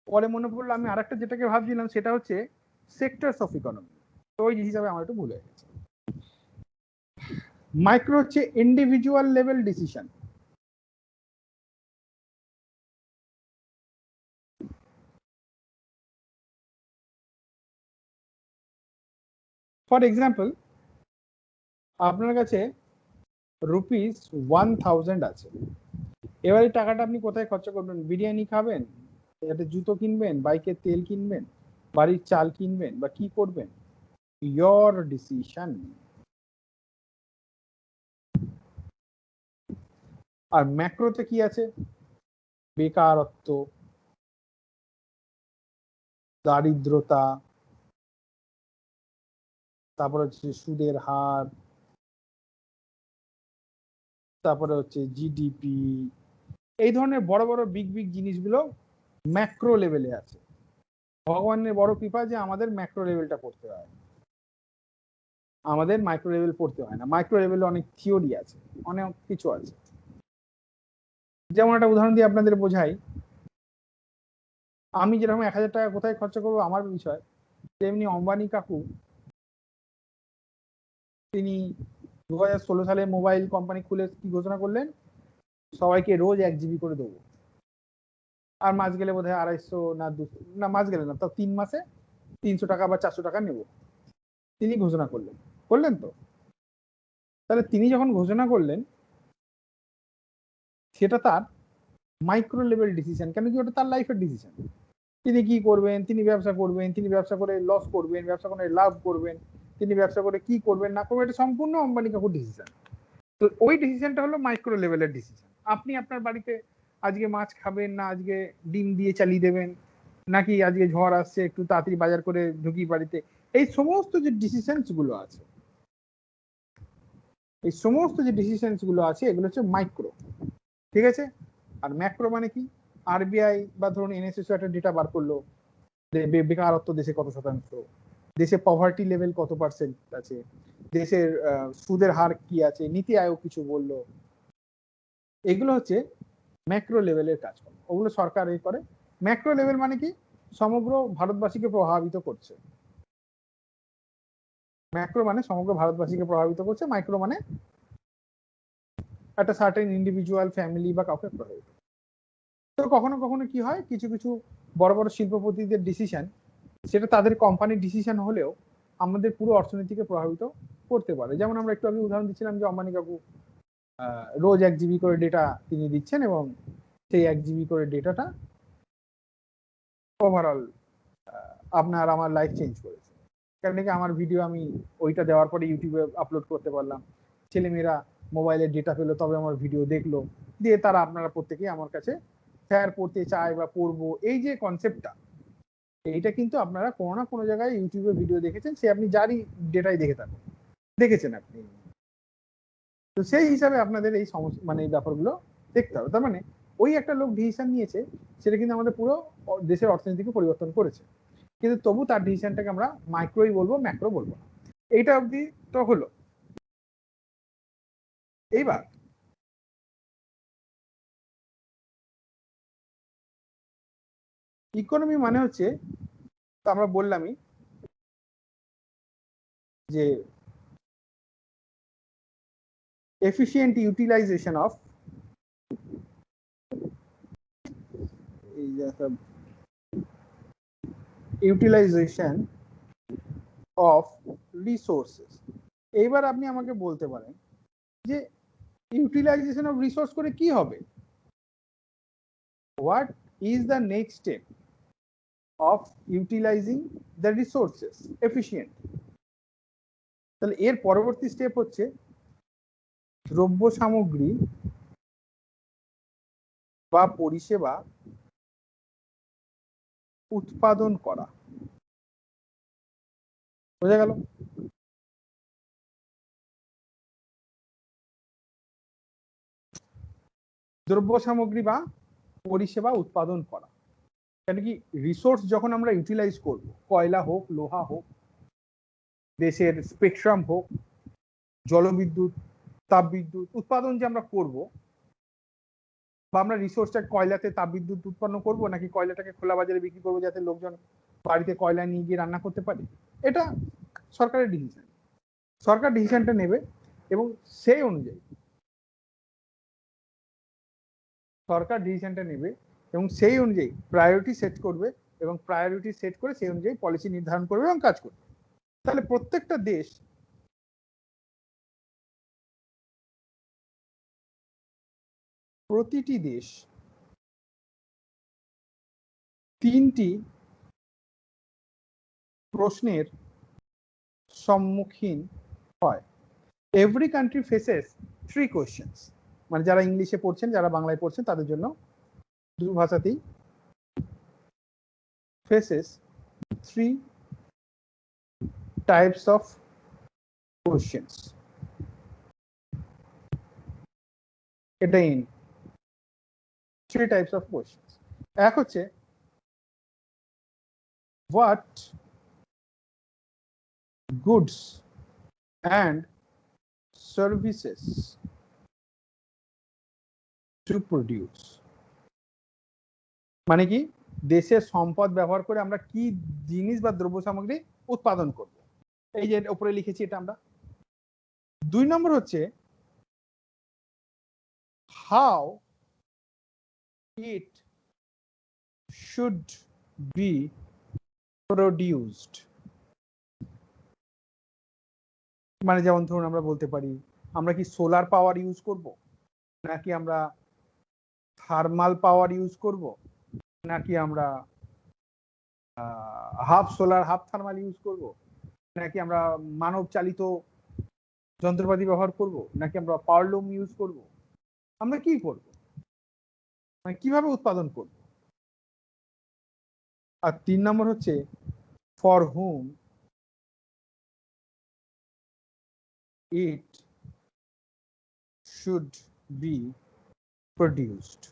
পরে মনে পড়লো আমি আরেকটা যেটাকে ভাবছিলাম সেটা হচ্ছে সেক্টরস অফ ইকোনমি, তো ওই হিসাবে আমার একটু ভুল হয়ে গেছে। মাইক্রো হচ্ছে individual level decision, for example আপনার কাছে ₹1000 আছে, এবারে টাকাটা আপনি কোথায় খরচা করবেন? বিরিয়ানি খাবেন, একটা জুতো কিনবেন, বাইকের তেল কিনবেন, বাড়ির চাল কিনবেন, বা কি করবেন? Your decision. আর ম্যাক্রোতে কি আছে? বেকারত্ব, দারিদ্রতা, তারপরে হচ্ছে সুদের হার, তারপরে হচ্ছে জিডিপি, এই ধরনের বড় বড় বিগ বিগ জিনিসগুলো ম্যাক্রো লেভেলে আছে। ভগবানের বড় কৃপা যে আমাদের ম্যাক্রো লেভেলটা পড়তে হয়, আমাদের মাইক্রো লেভেল পড়তে হয় না। মাইক্রো লেভেলে অনেক থিওরি আছে, অনেক কিছু আছে। যেমন একটা উদাহরণ দিয়ে আপনাদের বোঝাই, আমি যেরকম 1000 টাকা কোথায় খরচা করবো আমার বিষয়, তেমনি অম্বানি কাকু তিনি 2016 সালে মোবাইল কোম্পানি খুলে কি ঘোষণা করলেন? সবাইকে রোজ 1 GB করে দেবো, আর মাস গেলে বোধ হয় 250 না 200, না মাস গেলে না, তাও 3 মাসে 300 টাকা বা 400 টাকা নেব, তিনি ঘোষণা করলেন। করলেন তো? তাহলে তিনি যখন ঘোষণা করলেন সেটা তার মাইক্রো লেভেল ডিসিশন, কেন কি ওটা তার লাইফের ডিসিশন। তিনি কি করবেন, তিনি ব্যবসা করবেন, তিনি ব্যবসা করে লস করবেন, ব্যবসা করে লাভ করবেন, তিনি ব্যবসা করে কি করবেন না করবেন, এটা সম্পূর্ণ অম্বানি কাকুর ডিসিশন। তো ওই ডিসিশনটা হলো মাইক্রো লেভেলের ডিসিশন। আপনি আপনার বাড়িতে আজকে মাছ খাবেন না আজকে ডিম দিয়ে চালিয়ে দেবেন, নাকি আজকে ঝড় আসছে একটু তাড়াতাড়ি বাজার করে ঢুকি বাড়িতে, এই সমস্ত যে ডিসিশনস গুলো আছে, এই সমস্ত যে ডিসিশনস গুলো আছে এগুলো হচ্ছে মাইক্রো, ঠিক আছে? আর ম্যাক্রো মানে কি? আরবিআই বা ধরুন এনএসএস একটা ডেটা বার করলো, বেকারত্ব দেশে কত শতাংশ, দেশে পভার্টি লেভেল কত পার্সেন্ট আছে, দেশের সুদের হার কি আছে, নীতি আয়োগ কিছু বললো, এগুলো হচ্ছে ম্যাক্রো লেভেলের কাজকর্ম, ওগুলো সরকার এই করে। ম্যাক্রো লেভেল মানে কি? সমগ্র ভারতবাসীকে প্রভাবিত করছে। ম্যাক্রো মানে সমগ্র ভারতবাসীকে প্রভাবিত করছে, মাইক্রো মানে একটা সার্টেন ইন্ডিভিজুয়াল ফ্যামিলি বা কাউকে প্রভাবিত। তো কখনো কখনো কি হয়, কিছু কিছু বড় বড় শিল্পপতিদের ডিসিশন, সেটা তাদের কোম্পানির ডিসিশন হলেও আমাদের পুরো অর্থনীতিকে প্রভাবিত করতে পারে। যেমন আমরা একটু আগে উদাহরণ দিচ্ছিলাম যে অম্বানি কাকু রোজ 1 GB করে ডেটা তিনি দিচ্ছেন, এবং সেই 1 GB করে ডেটাটা ওভারঅল আপনার আমার লাইফ চেঞ্জ করেছে। কারণ কি আমার ভিডিও আমি ওইটা দেওয়ার পরে ইউটিউবে আপলোড করতে পারলাম, ছেলেমেয়েরা মোবাইলের ডেটা পেলো, তবে আমার ভিডিও দেখলো, দিয়ে তারা আপনারা প্রত্যেকেই আমার কাছে শেয়ার করতে চায় বা পড়বো, এই যে কনসেপ্টটা, এইটা কিন্তু আপনারা কোনো না কোনো জায়গায় ইউটিউবে ভিডিও দেখেছেন, সে আপনি যারই ডেটাই দেখে থাকুন, দেখেছেন আপনি। তো সেই হিসাবে আপনাদের এই সমস্যা মানে এই ব্যাপারগুলো দেখতে হবে। তার মানে ওই একটা লোক ডিসিশন নিয়েছে, সেটা কিন্তু আমাদের পুরো দেশের অর্থনীতিকে পরিবর্তন করেছে, কিন্তু তবু তার ডিসিশনটাকে আমরা মাইক্রোই বলবো, ম্যাক্রো বলবো না। এইটা অবধি তো হলো। এইবার ইকোনমি মানে হচ্ছে, তো আমরা বললামই যে efficient utilization of utilization of resources. এইবার আপনি আমাকে বলতে পারেন যে ইউটিলাইজেশন অফ রিসোর্স করে কি হবে, what is the next step of utilising the resources efficient. তাহলে এর পরবর্তী স্টেপ হচ্ছে দ্রব্য সামগ্রী বা পরিষেবা উৎপাদন করা। বোঝা গেল? দ্রব্য সামগ্রী বা পরিষেবা উৎপাদন করা, কেন কি রিসোর্স যখন আমরা ইউটিলাইজ করব, কয়লা হোক, লোহা হোক, দেশের স্পেকট্রাম হোক, জলবিদ্যুৎ, তাপবিদ্যুৎ উৎপাদন যে আমরা করব, বা আমরা রিসোর্সটা কয়লাতে তাপবিদ্যুৎ উৎপন্ন করব নাকি কয়লাটাকে খোলা বাজারে বিক্রি করবো যাতে লোকজন বাড়িতে কয়লা নিয়ে গিয়ে রান্না করতে পারে, এটা সরকারের ডিসিশন। সরকার ডিসিশনটা নেবে এবং সেই অনুযায়ী প্রায়োরিটি সেট করবে এবং প্রায়োরিটি সেট করে সেই অনুযায়ী পলিসি নির্ধারণ করবে এবং কাজ করবে। তাহলে প্রত্যেকটা দেশ প্রতিটি দেশ তিনটি প্রশ্নের সম্মুখীন হয়। Every country faces 3 questions. মানে যারা ইংলিশে পড়ছেন, যারা বাংলায় পড়ছেন তাদের জন্য দুই ভাষাতেই ফেসেস 3 টাইপস অফ কোয়েশ্চেন্স। এটা ইন 3 টাইপস অফ কোয়েশ্চেন্স। এক হচ্ছে what goods and services to produce, মানে কি দেশের সম্পদ ব্যবহার করে আমরা কি জিনিস বা দ্রব্য সামগ্রী উৎপাদন করব, এই যে উপরে লিখেছি এটা আমরা। 2 নম্বর হচ্ছে how it should be produced, মানে যেমন ধরুন আমরা বলতে পারি আমরা কি সোলার পাওয়ার ইউজ করব, নাকি আমরা থার্মাল পাওয়ার ইউজ করব, নাকি আমরা half solar half thermal use করব, নাকি আমরা মানব চালিত যন্ত্রপাতি ব্যবহার করব, নাকি আমরা পাওয়ারলুম ইউজ করব, আমরা কি করব, মানে কিভাবে উৎপাদন করব। আর 3 নম্বর হচ্ছে for hmm it should be produced,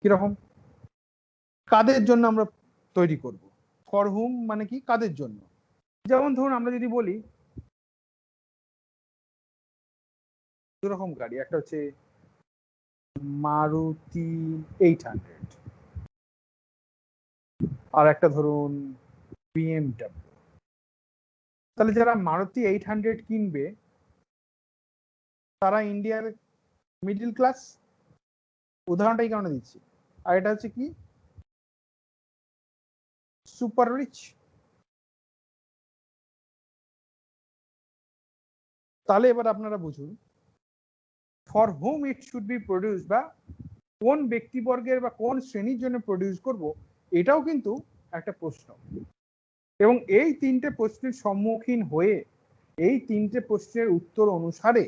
কিরকম কাদের জন্য আমরা তৈরি করব। ফর হুম মানে কি কাদের জন্য, যেমন ধরুন আমরা যদি বলি দুরকম গাড়ি, একটা হচ্ছে মারুতি 800 আর একটা ধরুন BMW। তাহলে যারা মারুতি 800 কিনবে তারা ইন্ডিয়ার মিডল ক্লাস, উদাহরণটা এই কারণে দিচ্ছি। আর এটা হচ্ছে কি সুপার রিচ। তাহলে এবার আপনারা বুঝুন for hmm it should be produce, বা কোন ব্যক্তিবর্গের বা কোন শ্রেণীর জন্য প্রডিউস করব, এটাও কিন্তু একটা প্রশ্ন। এবং এই 3টে প্রশ্নের সম্মুখীন হয়ে এই 3টে প্রশ্নের উত্তর অনুসারে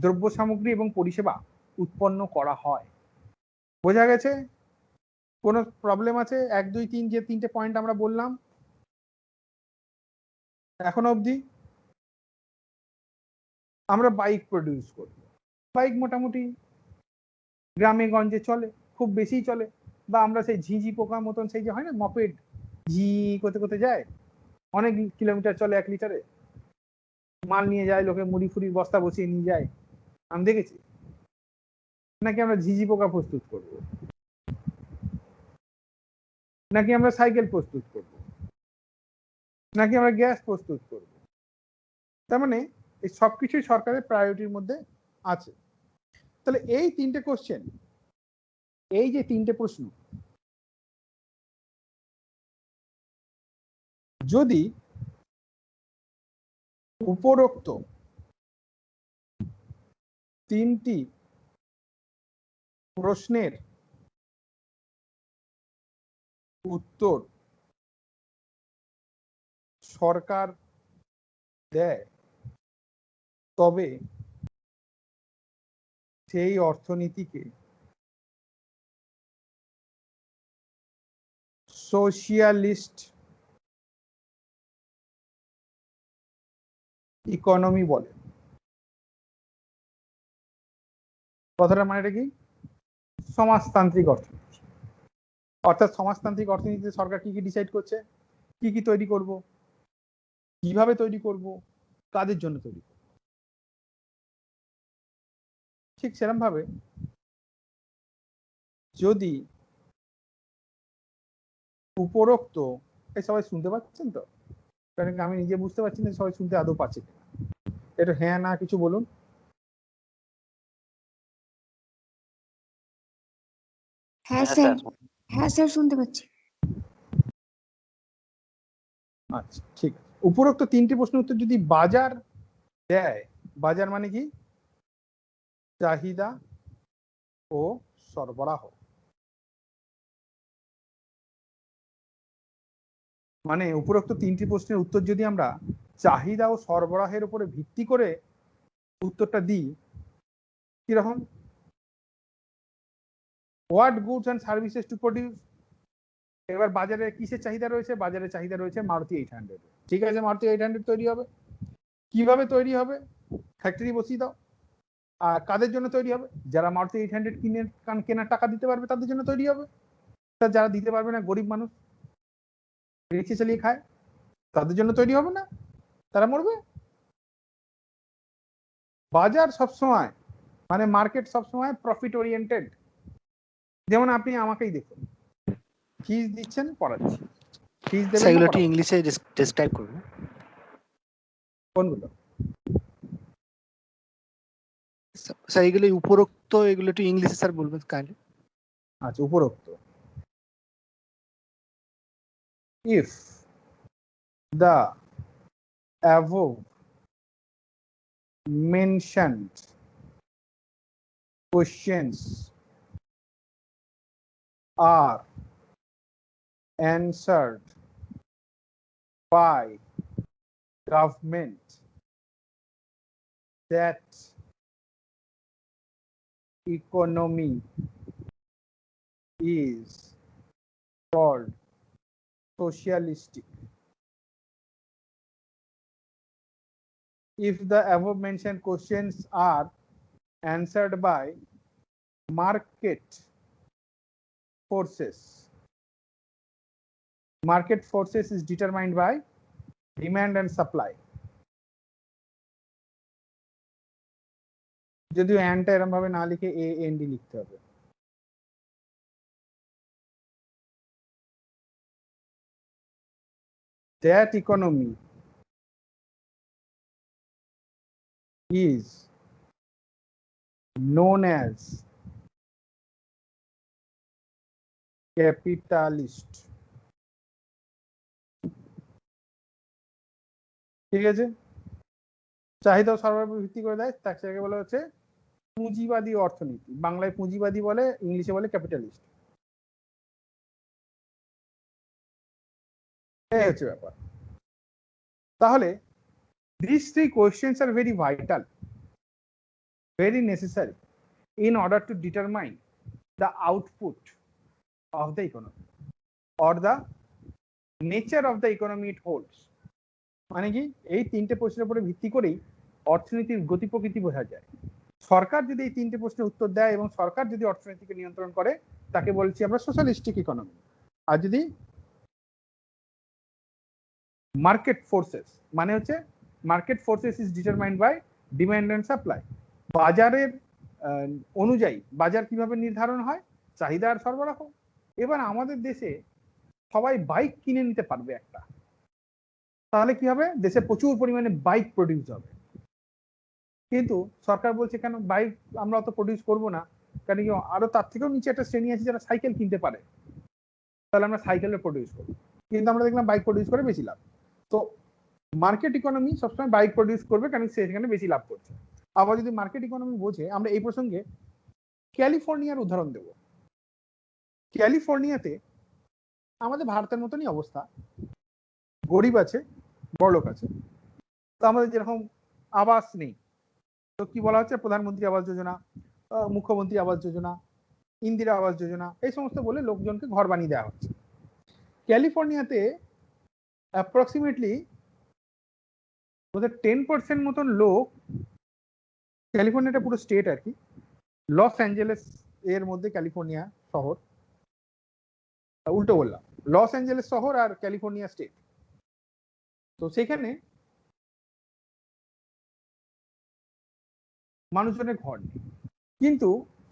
দ্রব্য সামগ্রী এবং পরিষেবা উৎপন্ন করা হয়। বোঝা গেছে? কোনো প্রবলেম আছে? 1 2 3 যে 3টে পয়েন্ট আমরা বললাম এখনো অবধি। আমরা বাইক প্রডিউস করব, বাইক মোটামুটি গ্রামে গঞ্জে চলে, খুব বেশি চলে, বা আমরা সেই ঝিঝি পোকার মতন সেই যে হয় না মপেড, ঝি করতে করতে যায়, অনেক কিলোমিটার চলে 1 লিটারে, মাল নিয়ে যায়, লোকে মুড়ি ফুড়ির বস্তা বসিয়ে নিয়ে যায়, আমি দেখেছি। নাকি আমরা ঝিঝি পোকা প্রস্তুত করব, নাকি আমরা সাইকেল প্রস্তুত করব, নাকি আমরা গ্যাস প্রস্তুত করব। তার মানে এই সবকিছুই সরকারের প্রায়োরিটির মধ্যে আছে। তাহলে এই 3টে কোশ্চেন, এই যে তিনটে প্রশ্ন, যদি উপরোক্ত তিনটি প্রশ্নের উত্তর সরকার দেয়, তবে সেই অর্থনীতিকে সোশিয়ালিস্ট ইকোনমি বলে। কথাটা মানেটা কি? সমাজতান্ত্রিক অর্থনীতি। অর্থাৎ সমাজতান্ত্রিক অর্থনীতিতে সরকার কি কি ডিসাইড করছে, কি কি তৈরি করব, কিভাবে তৈরি করব, কাদের জন্য তৈরি করব। ঠিক সেরকম ভাবে যদি উপরোক্ত, এই সবাই শুনতে পাচ্ছেন তো? কারণ আমি নিজে বুঝতে পারছি না সবাই শুনতে আদৌ পাচ্ছে কিনা। এটা হ্যাঁ না কিছু বলুন। হ্যাঁ হ্যাঁ স্যার, স্যার। হ্যাঁ স্যার শুনতে পাচ্ছি। আচ্ছা ঠিক আছে। উপরোক্ত তিনটি প্রশ্নের উত্তর যদি বাজার দেয়, বাজার মানে কি? চাহিদা ও সরবরাহ। মানে উপরোক্ত তিনটি প্রশ্নের উত্তর যদি আমরা চাহিদা ও সরবরাহের উপরে ভিত্তি করে উত্তরটা দিই, কিরকম? What goods and services to produce. এবার বাজারে কিসের চাহিদা রয়েছে? বাজারে চাহিদা রয়েছে মারুতি 800। ঠিক আছে, মারুতি 800 তৈরি হবে। কিভাবে তৈরি হবে? ফ্যাক্টরি বসিয়ে দাও। আর কাদের জন্য তৈরি হবে? যারা মারুতি 800 কেনার টাকা দিতে পারবে তাদের জন্য তৈরি হবে। তা যারা দিতে পারবে না, গরিব মানুষ রিক্সা চালিয়ে খায়, তাদের জন্য তৈরি হবে না? তারা মরবে। বাজার সবসময় মানে মার্কেট সবসময় প্রফিট ওরিয়েন্টেড। যেমন আপনি আমাকেই দেখুন, ফিজ দিচ্ছেন, পড়াচ্ছি, ফিজ দেবেন না, সেগুলো একটু পড়াবো। ইংলিশে ডেসক্রাইব করবেন। কোনগুলো? স্যার এগুলো উপরোক্ত, এগুলো একটু ইংলিশে স্যার বলবেন কাইন্ডলি। আচ্ছা, উপরোক্ত। If the above mentioned questions are answered by government, that economy is called socialistic. If the above mentioned questions are answered by market forces, market forces is determined by demand and supply. যদিও অ্যানটা এরকম ভাবে না লিখে A N D লিখতে হবে। That economy is known as capitalist. ঠিক আছে, চাহিদা ও সরবরাহ ভিত্তি করে দেয়, তাকে বলা হচ্ছে পুঁজিবাদী অর্থনীতি। বাংলায় পুঁজিবাদী বলে, ইংলিশে বলে ক্যাপিটালিস্ট। এই হচ্ছে ব্যাপার। তাহলে these three questions are very vital, very necessary in order to determine the output of the economy or the nature of the economy it holds. মানে কি, এই তিনটে প্রশ্নের উপরে ভিত্তি করেই অর্থনীতির গতি প্রকৃতি বোঝা যায়। সরকার যদি এই তিনটে প্রশ্নের উত্তর দেয় এবং সরকার যদি অর্থনীতিকে নিয়ন্ত্রণ করে, তাকে বলছি আমরা সোশ্যালিস্টিক ইকোনমি। আর যদি মার্কেট ফোর্সেস, মানে হচ্ছে market forces is determined by demand and supply. বাজারের অনুযায়ী বাজার কিভাবে নির্ধারণ হয়? চাহিদা আর সরবরাহ। এবার আমাদের দেশে সবাই বাইক কিনে নিতে পারবে একটা, তাহলে কি হবে? দেশে প্রচুর পরিমাণে বাইক প্রডিউস হবে। কিন্তু সরকার বলছে কেন বাইক আমরা অত প্রডিউস করব না, কারণ কি আরো তার থেকেও নিচে একটা শ্রেণী আছে যারা সাইকেল কিনতে পারে, তাহলে আমরা সাইকেলের প্রডিউস করি, কিন্তু আমরা দেখলাম বাইক প্রডিউস করে বেশি লাভ। তো মার্কেট ইকোনমি সবসময় বাইক প্রডিউস করবে কারণ সে সেখানে বেশি লাভ করছে। আবার যদি মার্কেট ইকোনমি বোঝে, আমরা এই প্রসঙ্গে ক্যালিফোর্নিয়ার উদাহরণ দেব। ক্যালিফোর্নিয়াতে আমাদের ভারতের মতনই অবস্থা, গরিব আছে বড়লোক আছে। তো আমাদের যেরকম আবাস নেই, তো কি বলা হচ্ছে প্রধানমন্ত্রী আবাস যোজনা, মুখ্যমন্ত্রী আবাস যোজনা, ইন্দিরা আবাস যোজনা, এই সমস্ত বলে লোকজনকে ঘর বানিয়ে দেওয়া হচ্ছে। ক্যালিফোর্নিয়াতে অ্যাপ্রক্সিমেটলি 10% মতন লোক, ক্যালিফোর্নিয়াটা পুরো স্টেট আর কি, লস অ্যাঞ্জেলেস এর মধ্যে ক্যালিফোর্নিয়া শহর, উল্টো বললাম, লস অ্যাঞ্জেলেস শহর আর ক্যালিফোর্নিয়া স্টেট। তো সেখানে মানুষজনের ঘর নেই, কিন্তু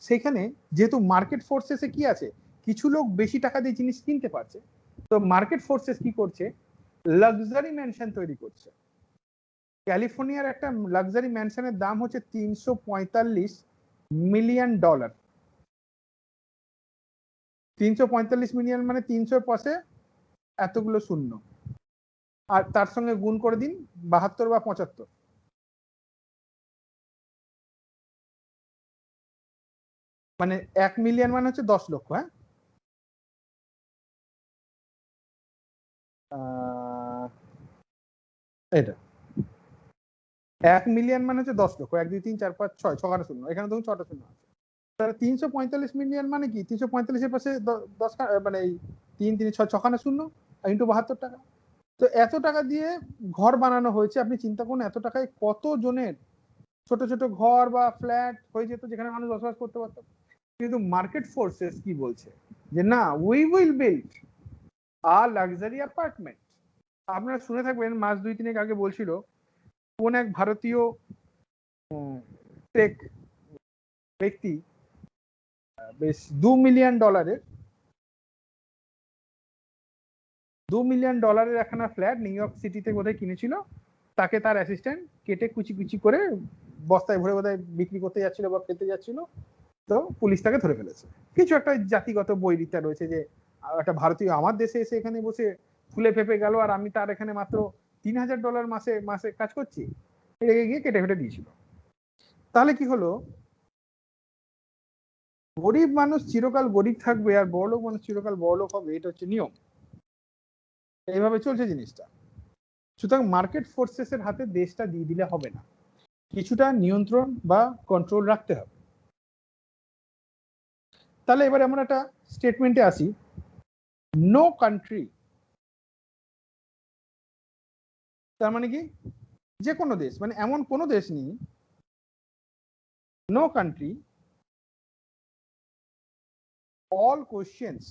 সেখানে যেহেতু মার্কেট ফোর্সেসে কি আছে, কিছু লোক বেশি টাকা দিয়ে জিনিস কিনতে পারছে, তো মার্কেট ফোর্সেস কি করছে, লাক্সারি ম্যানশন তৈরি করছে। ক্যালিফোর্নিয়ার একটা লাক্সারি ম্যানশনের দাম হচ্ছে $345 মিলিয়ন। 345 মিলিয়ন মানে 300 পাশে এতগুলো শূন্য, আর তার সঙ্গে গুণ করে দিন 72 বা 75, মানে 1 মিলিয়ন মানে হচ্ছে 10 লক্ষ। হ্যাঁ, এটা 1 মিলিয়ন মানে হচ্ছে 10 লক্ষ, 1 2 3 4 5 6, ছখানা শূন্য, এখানে ধরুন 6টা শূন্য আছে। তাহলে 345 মিলিয়ন মানে কি, 345 এর পাশে 10 মানে 3 3 6, ছখানা শূন্য ইন্টু 72 টাকা। তো এত টাকা দিয়ে ঘর বানানো হয়েছে, আপনি চিন্তা করুন এত টাকায় কত জনের ছোট ছোট ঘর বা ফ্ল্যাট হয়ে যেত যেখানে মানুষ বসবাস করতে পারত। কিন্তু মার্কেট ফোর্সেস কি বলছে, যে না, we will build a luxury apartment. আপনারা শুনে থাকবেন মাস 2-3 আগে বলছিল কোন এক ভারতীয় টেক ব্যক্তি বেশ $2 মিলিয়ন একখানা ফ্ল্যাট নিউ ইয়র্ক সিটিতে বোধহয় কিনেছিল, তাকে তার অ্যাসিস্ট্যান্ট কেটে কুচি কুচি করে বস্তায় ভরে বোধহয় বিক্রি করতে যাচ্ছিল বা খেতে যাচ্ছিল, তো পুলিশ তাকে ধরে ফেলেছে। কিছু একটা জাতিগত বৈরিতা রয়েছে যে একটা ভারতীয় আমার দেশে এসে এখানে বসে ফুলে ফেপে গেল আর আমি তার এখানে মাত্র $3000 মাসে মাসে কাজ করছি, রেগে গিয়ে কেটে ফেটে দিয়েছিল। তাহলে কি হলো, গরিব মানুষ চিরকাল গরিব থাকবে আর বড়লোক মানুষ চিরকাল বড়লোক হবে, এটা হচ্ছে নিয়ম। এইভাবে চলছে জিনিসটা। সুতরাং মার্কেট ফোর্সেসের হাতে দেশটা দিয়ে দিলে হবে না, কিছুটা নিয়ন্ত্রণ বা কন্ট্রোল রাখতে হবে। তাহলে এবারে আমরা একটা স্টেটমেন্টে আসি, নো কান্ট্রি, তার মানে কি যে কোনো দেশ, মানে এমন কোনো দেশ নেই, no country all questions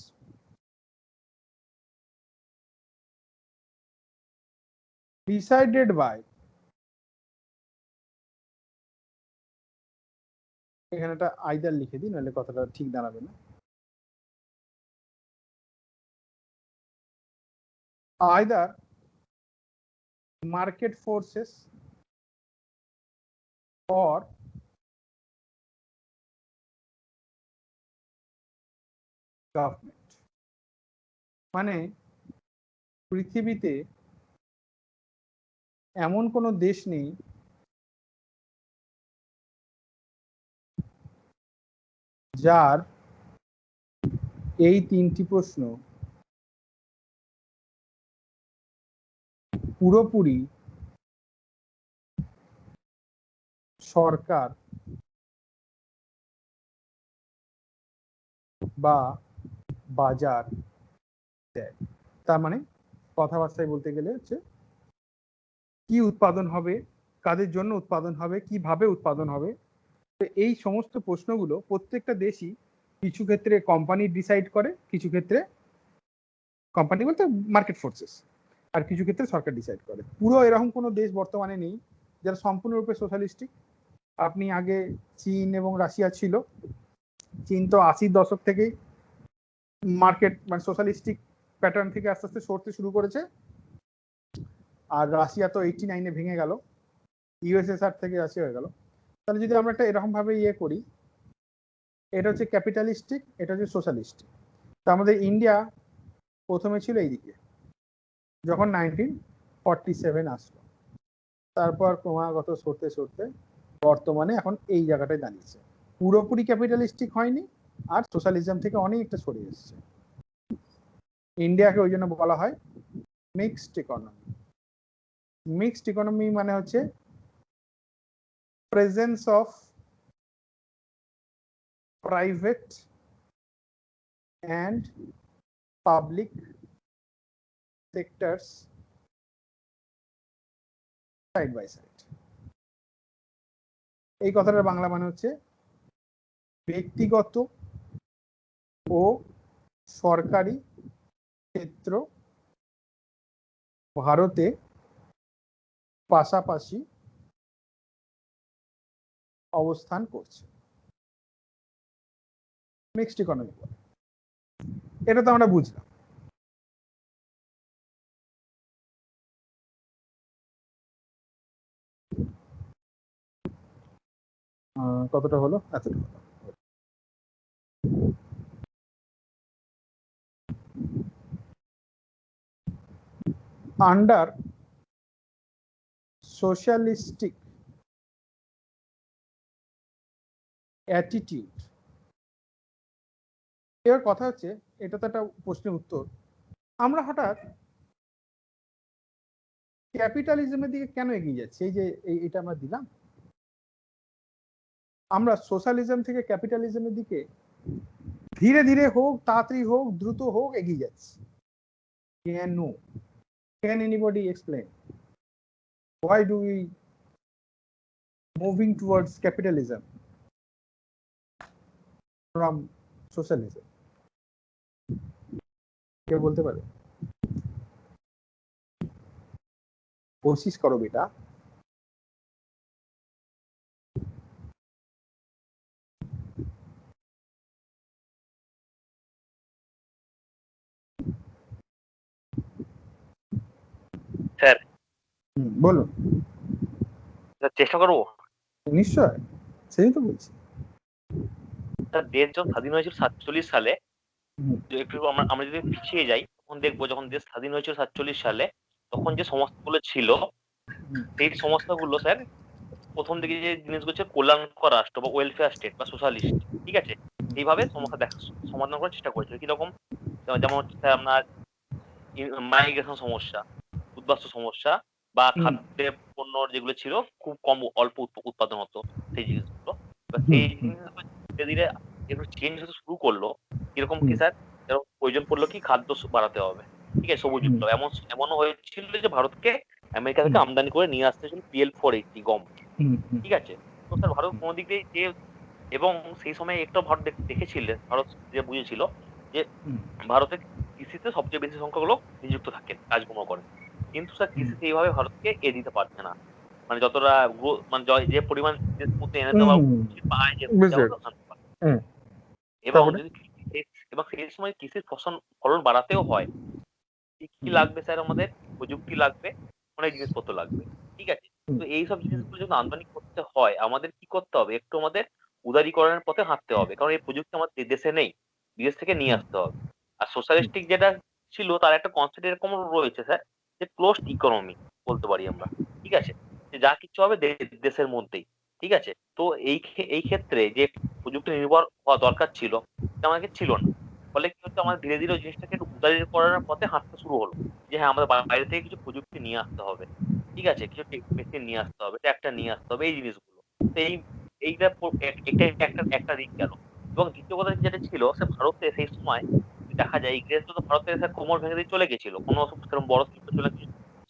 decided by, এখানে একটা আইদার লিখে দিই নাহলে কথাটা ঠিক দাঁড়াবে না, either market forces or government. মানে পৃথিবীতে এমন কোনো দেশ নেই যার এই 3টি প্রশ্ন পুরোপুরি সরকার বা বাজার দেয়। তার মানে কথাবার্তায় বলতে গেলে হচ্ছে কি উৎপাদন হবে, কাদের জন্য উৎপাদন হবে, কিভাবে উৎপাদন হবে, তো এই সমস্ত প্রশ্নগুলো প্রত্যেকটা দেশই কিছু ক্ষেত্রে কোম্পানি ডিসাইড করে, কিছু ক্ষেত্রে কোম্পানি বলতে মার্কেট ফোর্সেস, আর কিছু ক্ষেত্রে সরকার ডিসাইড করে। পুরো এরকম কোনো দেশ বর্তমানে নেই যারা সম্পূর্ণরূপে সোশ্যালিস্টিক। আপনি আগে চীন এবং রাশিয়া ছিল, চীন তো 80-র দশক থেকেই মার্কেট মানে সোশ্যালিস্টিক প্যাটার্ন থেকে আস্তে আস্তে সরতে শুরু করেছে, আর রাশিয়া তো 89-এ ভেঙে গেল, ইউএসএসআর থেকে রাশিয়া হয়ে গেল। তাহলে যদি আমরা একটা এরকম ভাবে ইয়ে করি, এটা হচ্ছে ক্যাপিটালিস্টিক, এটা হচ্ছে সোশ্যালিস্টিক। তো আমাদের ইন্ডিয়া প্রথমে ছিল এইদিকে যখন 1947 আসলো, তারপর ক্রমাগত সরতে সরতে বর্তমানে এখন এই জায়গাটায় দাঁড়িয়েছে। পুরোপুরি ক্যাপিটালিস্টিক হয়নি, আর সোশ্যালিজম থেকে অনেকটা সরে এসেছে। ইন্ডিয়াকে ওই জন্য বলা হয় মিক্সড ইকোনমি। মিক্সড ইকোনমি মানে হচ্ছে presence of private and public sectors side by side. এই কথাটার বাংলা মানে হচ্ছে ব্যক্তিগত ও সরকারি ক্ষেত্র ভারতে পাশাপাশি অবস্থান করছে, মিক্সড ইকোনমি বলে। এটা তো আমরা বুঝলাম। কতটা হলো? এতটা হলো। Under socialistic attitude, এর কথা হচ্ছে, এটা তো একটা প্রশ্নের উত্তর। আমরা হঠাৎ ক্যাপিটালিজমের দিকে কেন এগিয়ে যাচ্ছি? এই যে এটা আমরা দিলাম, আমরা সোশ্যালিজম থেকে ক্যাপিটালিজমের দিকে ধীরে ধীরে হোক, তাড়াতাড়ি হোক, দ্রুত হোক এগিয়ে যাচ্ছি কেন? Can anybody explain why do we moving towards capitalism from socialism? কে বলতে পারে? कोशिश करो बेटा। স্যার বলুন। চেষ্টা করবো। নিশ্চয়, সেই তো বলছি। দেশ যখন স্বাধীন হয়েছিল 47 সালে, হুম, একটু আমরা যদি পিছিয়ে যাই তখন দেখবো যখন দেশ স্বাধীন হয়েছিল 47 সালে, তখন যে সংস্থাগুলো ছিল সেই সংস্থাগুলো স্যার প্রথম দিকে যে জিনিসগুলো ছিল কল্যাণকর রাষ্ট্র বা ওয়েলফেয়ার স্টেট বা সোশ্যালিস্ট, ঠিক আছে, এইভাবে সমস্যা সমাধান করার চেষ্টা করেছিল। কিরকম? যেমন হচ্ছে স্যার আপনার মাইগ্রেশন সমস্যা, উদ্বাস্তু সমস্যা, বা খাদ্যের পণ্যর যেগুলো ছিল খুব কম অল্প উৎপাদন হতো সেই জিনিসগুলো। এবার সেই জিনিসগুলো ধীরে ধীরে একটু চেঞ্জ হতে শুরু করলো। কিরকম কি স্যার? যেরকম প্রয়োজন পড়লো কি খাদ্য বাড়াতে হবে, ঠিক আছে, সবুজ বিপ্লব। এমনও হয়েছিল যে ভারতকে আমেরিকা থেকে আমদানি করে নিয়ে আসতে ছিল PL-480 গম, ঠিক আছে। তো স্যার ভারত কোনো দিক দিয়ে যে, এবং সেই সময় একটা ভারত দেখেছিলেন, ভারত যে বুঝেছিল যে ভারতের কৃষিতে সবচেয়ে বেশি সংখ্যক লোক নিযুক্ত থাকে, কাজকর্ম করে, কিন্তু স্যার কৃষিতে এইভাবে ভারতকে দিতে পারছে না। মানে যতটা মানে যে পরিমাণ দেশ মধ্যে এনে দেওয়া উচিত বা আয় আনতে পারে। এবং যদি এবং সেই সময় কৃষির ফলন বাড়াতেও হয়, কি লাগবে স্যার? আমাদের প্রযুক্তি লাগবে, অনেক জিনিসপত্র লাগবে, ঠিক আছে। তো এইসব জিনিসগুলো যদি আমদানি করতে হয়, আমাদের কি করতে হবে? একটু আমাদের উদারীকরণের পথে হাঁটতে হবে, কারণ এই প্রযুক্তি আমাদের দেশে নেই, বিদেশ থেকে নিয়ে আসতে হবে। আর সোশ্যালিস্টিক যেটা ছিল তার একটা কনসেপ্ট এরকম রয়েছে স্যার, যে ক্লোজড ইকোনমি বলতে পারি আমরা, ঠিক আছে, যে যা কিছু হবে দেশের মধ্যেই, ঠিক আছে। তো এই ক্ষেত্রে যে প্রযুক্তি নির্ভর হওয়া দরকার ছিল, সেটা আমাদের ছিল না। ফলে কি হচ্ছে, আমাদের ধীরে ধীরে ওই জিনিসটাকে একটু উদারীকরণের পথে হাঁটতে শুরু হলো, যে হ্যাঁ আমাদের বাইরে থেকে কিছু প্রযুক্তি নিয়ে আসতে হবে, ঠিক আছে, কিছু মেশিন নিয়ে আসতে হবে, ট্রাক্টর নিয়ে আসতে হবে, এই জিনিসগুলো। তো এইটা একটা দিক গেল। এবং দ্বিতীয় কথা যেটা ছিল, সে ভারতে সেই সময় দেখা যায় ইংরেজরা তো ভারতে স্যার কোমর ভেঙে দিয়ে চলে গেছিল, কোনো সেরকম বড় শিল্প